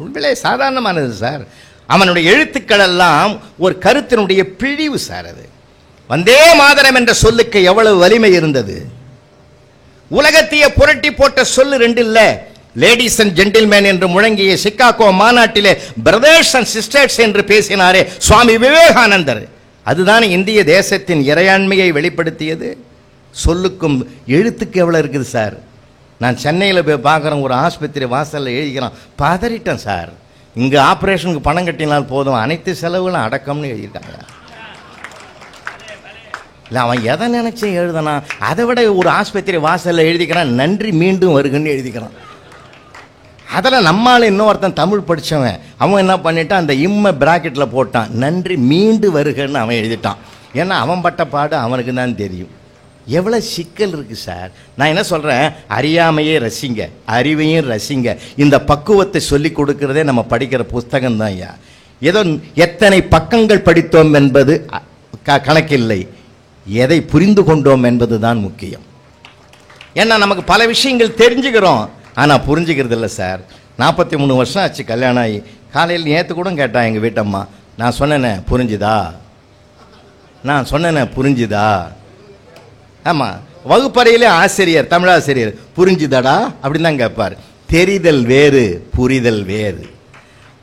Speaker 3: உண்மையிலே சாதாரணமானது சார். அவனுடைய எழுத்துக்கள் எல்லாம் ஒரு கருத்தினுடைய பிழிவு சார். அது வந்தே மாதரம் என்ற சொல்லுக்கு எவ்வளவு வலிமை இருந்தது. உலகத்தையே புரட்டி போட்ட சொல்லு 2 இல்ல. லேடிஸ் அண்ட் ஜென்டில்மேன் என்று முழங்கிய சிகாகோ மாநாட்டிலே பிரதர்ஸ் அண்ட் சிஸ்டர்ஸ் என்று பேசினாரே சுவாமி விவேகானந்தர், அதுதான் இந்திய தேசத்தின் இறையாண்மையை வெளிப்படுத்தியது. சொல்லுக்கும் எழுத்துக்கு எவ்வளவு இருக்குது சார். நான் சென்னையில் போய் பார்க்குறேன், ஒரு ஆஸ்பத்திரி வாசலில் எழுதிக்கிறான், பதறிட்டேன் சார். இங்கே ஆப்ரேஷனுக்கு பணம் கட்டினால் போதும், அனைத்து செலவுகளும் அடக்கம்னு எழுதிட்டாங்க. இல்லை அவன் எதை நினைச்சு எழுதனா, அதை விட ஒரு ஆஸ்பத்திரி வாசலில் எழுதிக்கிறான் நன்றி மீண்டும் வருகன்னு எழுதிக்கிறான். அதில் நம்மால் இன்னொருத்தன் தமிழ் படித்தவன், அவன் என்ன பண்ணிட்டான், அந்த இம்மை பிராக்கெட்டில் போட்டான், நன்றி மீண்டு வருகன்னு அவன் எழுதிட்டான். ஏன்னா அவன் பட்ட பாடு அவனுக்கு தான் தெரியும். எவ்வளோ சிக்கல் இருக்குது சார். நான் என்ன சொல்கிறேன், அறியாமையே ரசிங்க, அறிவையும் ரசிங்க. இந்த பக்குவத்தை சொல்லி கொடுக்கறதே நம்ம படிக்கிற புஸ்தகம் தான் ஐயா. ஏதோ எத்தனை பக்கங்கள் படித்தோம் என்பது கணக்கில்லை, எதை புரிந்து கொண்டோம் என்பது தான் முக்கியம். ஏன்னா நமக்கு பல விஷயங்கள் தெரிஞ்சுக்கிறோம், ஆனால் புரிஞ்சுக்கிறது இல்லை சார். 43 வருஷம் ஆச்சு கல்யாணம் ஆகி. காலையில் நேற்று கூட கேட்டான் எங்கள் வீட்டம்மா, நான் சொன்னேனே புரிஞ்சுதா, நான் சொன்னேனே புரிஞ்சுதா. ஆமாம், வகுப்பறையிலே ஆசிரியர், தமிழாசிரியர் புரிஞ்சுதாடா அப்படின்னு தான் கேட்பார். தெரிதல் வேறு, புரிதல் வேறு.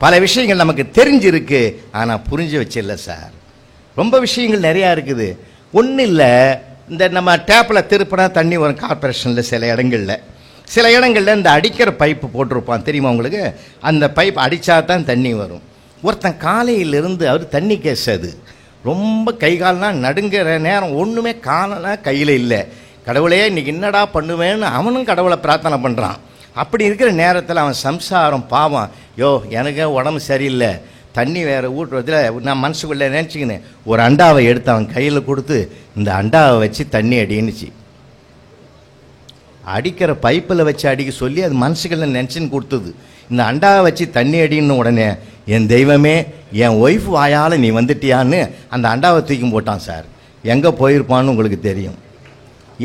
Speaker 3: பல விஷயங்கள் நமக்கு தெரிஞ்சிருக்கு, ஆனால் புரிஞ்சு வச்சில்லை சார். ரொம்ப விஷயங்கள் நிறையா இருக்குது. ஒன்றும் இல்லை, இந்த நம்ம டேப்பில் திருப்பினா தண்ணி வரும் கார்பரேஷனில், சில இடங்களில் இந்த அடிக்கிற பைப்பு போட்டிருப்பான் தெரியுமா உங்களுக்கு, அந்த பைப் அடித்தா தான் தண்ணி வரும். ஒருத்தன் காலையிலிருந்து அவர் தண்ணி கேஸ், அது ரொம்ப கைகாலெலாம் நடுங்கிற நேரம், ஒன்றுமே காலெலாம் கையில் இல்லை. கடவுளே இன்றைக்கி என்னடா பண்ணுவேன்னு அவனும் கடவுளை பிரார்த்தனை பண்ணுறான். அப்படி இருக்கிற நேரத்தில் அவன் சம்சாரம் பாவம், யோ எனக்கு உடம்பு சரியில்லை, தண்ணி வேறு ஊட்டுறதுல நான் மனசுக்குள்ளே நினச்சிக்கினேன், ஒரு அண்டாவை எடுத்து அவன் கையில் கொடுத்து இந்த அண்டாவை வச்சு தண்ணி அடின்னுச்சு. அடிக்கிற பைப்பில் வச்சு அடிக்க சொல்லி அது மனசுக்குள்ள நினச்சின்னு கொடுத்தது. இந்த அண்டாவை வச்சு தண்ணி அடின்னு உடனே என் தெய்வமே என் ஒய்ஃப் வாயால் நீ வந்துட்டியான்னு அந்த அண்டாவை தூக்கி போட்டான் சார். எங்கே போயிருப்பான்னு உங்களுக்கு தெரியும்.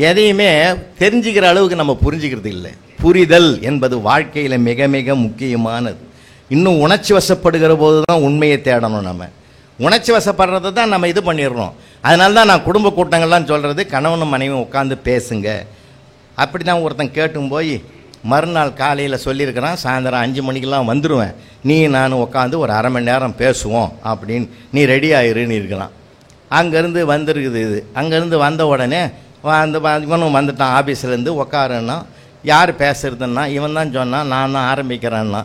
Speaker 3: எதையுமே தெரிஞ்சுக்கிற அளவுக்கு நம்ம புரிஞ்சுக்கிறது இல்லை. புரிதல் என்பது வாழ்க்கையில் மிக மிக முக்கியமானது. இன்னும் உணர்ச்சி வசப்படுகிற போது தான் உண்மையை தேடணும். நம்ம உணர்ச்சி வசப்படுறதை தான் நம்ம இது பண்ணிடுறோம். அதனால தான் நான் குடும்ப கூட்டங்கள்லாம் சொல்கிறது, கணவனும் மனைவியும் உட்காந்து பேசுங்க. அப்படி தான் ஒருத்தன் கேட்டும் போய் மறுநாள் காலையில் சொல்லியிருக்கிறான், சாயந்தரம் 5 மணிக்கெல்லாம் வந்துடுவேன், நீ நான் உட்காந்து ஒரு அரை மணி நேரம் பேசுவோம் அப்படின்னு, நீ ரெடி ஆயிருன்னு இருக்கிறான். அங்கேருந்து வந்துருக்குது இது. அங்கேருந்து வந்த உடனே இவனும் வந்துட்டான் ஆஃபீஸ்லேருந்து. உட்காருன்னா யார் பேசுறதுன்னா இவன் தான் சொன்னான், நான் தான் ஆரம்பிக்கிறேன்னா.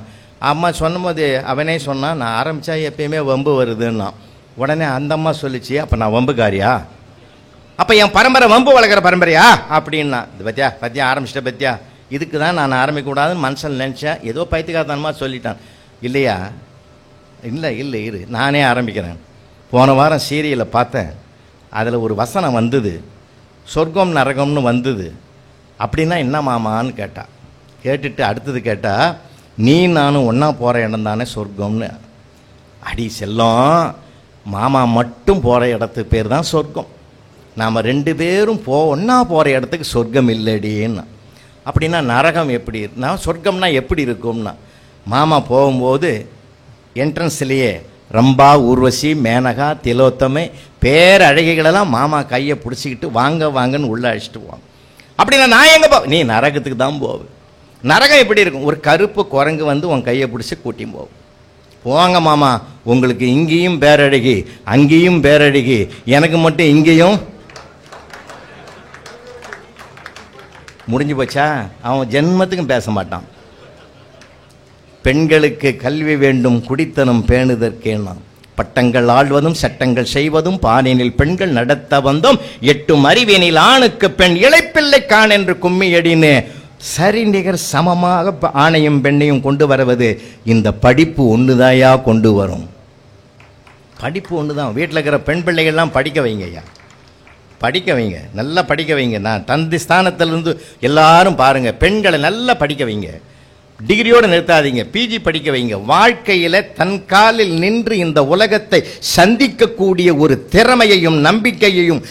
Speaker 3: அம்மா சொன்னபோது அவனே சொன்னான், நான் ஆரம்பித்தா எப்பயுமே வம்பு வருதுன்னா. உடனே அந்த அம்மா சொல்லிச்சு, அப்போ நான் வம்புக்காரியா, அப்போ என் பரம்பரை வம்பு வளர்க்குற பரம்பரையா அப்படின்னா. இது பத்தியா ஆரம்பிச்சிட்ட பத்தியா, இதுக்கு தான் நான் ஆரம்பிக்கக்கூடாதுன்னு மனசில் நினச்சேன். ஏதோ பைத்தியக்காரத்தனமா சொல்லிட்டான். இல்லையா, இல்லை இரு நானே ஆரம்பிக்கிறேன். போன வாரம் சீரியலை பார்த்தேன், அதில் ஒரு வசனம் வந்தது, சொர்க்கம் நரகம்னு வந்தது. அப்படின்னா என்ன மாமான்னு கேட்டா. கேட்டுட்டு அடுத்தது கேட்டா, நீ நானும் ஒன்றா போகிற இடம் தானே சொர்க்கம்னு. அடி செல்லம், மாமா மட்டும் போகிற இடத்துக்கு பேர் தான் சொர்க்கம். நாம் 2 பேரும் ஒன்றா போகிற இடத்துக்கு சொர்க்கம் இல்லடின்னா. அப்படின்னா நரகம் எப்படி நான் சொர்க்கம்னா எப்படி இருக்கும்னா, மாமா போகும்போது என்ட்ரன்ஸ்லேயே ரம்பா, ஊர்வசி, மேனகா, திலோத்தமை பேரழகிகளெல்லாம் மாமா கையை பிடிச்சிக்கிட்டு வாங்க வாங்கன்னு உள்ளே அழைச்சிட்டு போவாங்க. அப்படின்னா நான் எங்கே நீ நரகத்துக்கு தான் போவேன். நரகம் எப்படி இருக்கும்? ஒரு கருப்பு குரங்கு வந்து உன் கையை பிடிச்சி கூட்டியும் போகும். போவாங்க மாமா, உங்களுக்கு இங்கேயும் பேரழகி அங்கேயும் பேரழகி, எனக்கு மட்டும் இங்கேயும் முடிஞ்சு போச்சா? அவன் ஜென்மத்துக்கும் பேச மாட்டான். பெண்களுக்கு கல்வி வேண்டும் குடித்தனம் பேணுதற்கேனா, பட்டங்கள் ஆள்வதும் சட்டங்கள் செய்வதும் பாலினில் பெண்கள் நடத்த வந்தோம், 8 அறிவினில் ஆணுக்கு பெண் இளைப்பிள்ளை கான் என்று கும்மியடின்னு சரி நிகர் சமமாக ஆணையும் பெண்ணையும் கொண்டு வருவது இந்த படிப்பு ஒன்றுதாயா கொண்டு வரும். படிப்பு ஒன்று தான். வீட்டில் இருக்கிற பெண் பிள்ளைகள்லாம் படிக்க வைங்க ஐயா, படிக்க வைங்க, நல்லா படிக்க வைங்க. நான் தந்தை ஸ்தானத்திலிருந்து எல்லாரும் பாருங்கள், பெண்களை நல்லா படிக்க வைங்க. டிகிரியோடு நிறுத்தாதீங்க, பிஜி படிக்க வைங்க. வாழ்க்கையில் தன் காலில் நின்று இந்த உலகத்தை சந்திக்கக்கூடிய ஒரு திறமையையும் நம்பிக்கையையும்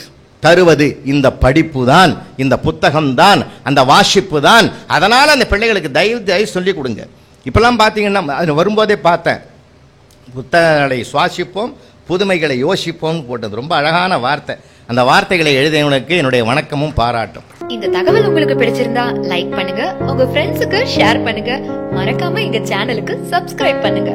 Speaker 3: தருவது இந்த படிப்பு தான், இந்த புத்தகம் தான், அந்த வாசிப்பு தான். அதனால் அந்த பிள்ளைகளுக்கு தயவு சொல்லி கொடுங்க. இப்போல்லாம் பார்த்தீங்கன்னா அது வரும்போதே பார்த்தேன், புத்தகங்களை சுவாசிப்போம் புதுமைகளை யோசிப்போம் போட்டது ரொம்ப அழகான வார்த்தை. அந்த வார்த்தைகளை எழுதியவனுக்கு என்னுடைய வணக்கமும் பாராட்டும்.
Speaker 4: இந்த தகவல் உங்களுக்கு பிடிச்சிருந்தா லைக் பண்ணுங்க, உங்க ஃப்ரெண்ட்ஸுக்கு ஷேர் பண்ணுங்க, மறக்காம எங்க சேனலுக்கு சப்ஸ்கிரைப் பண்ணுங்க.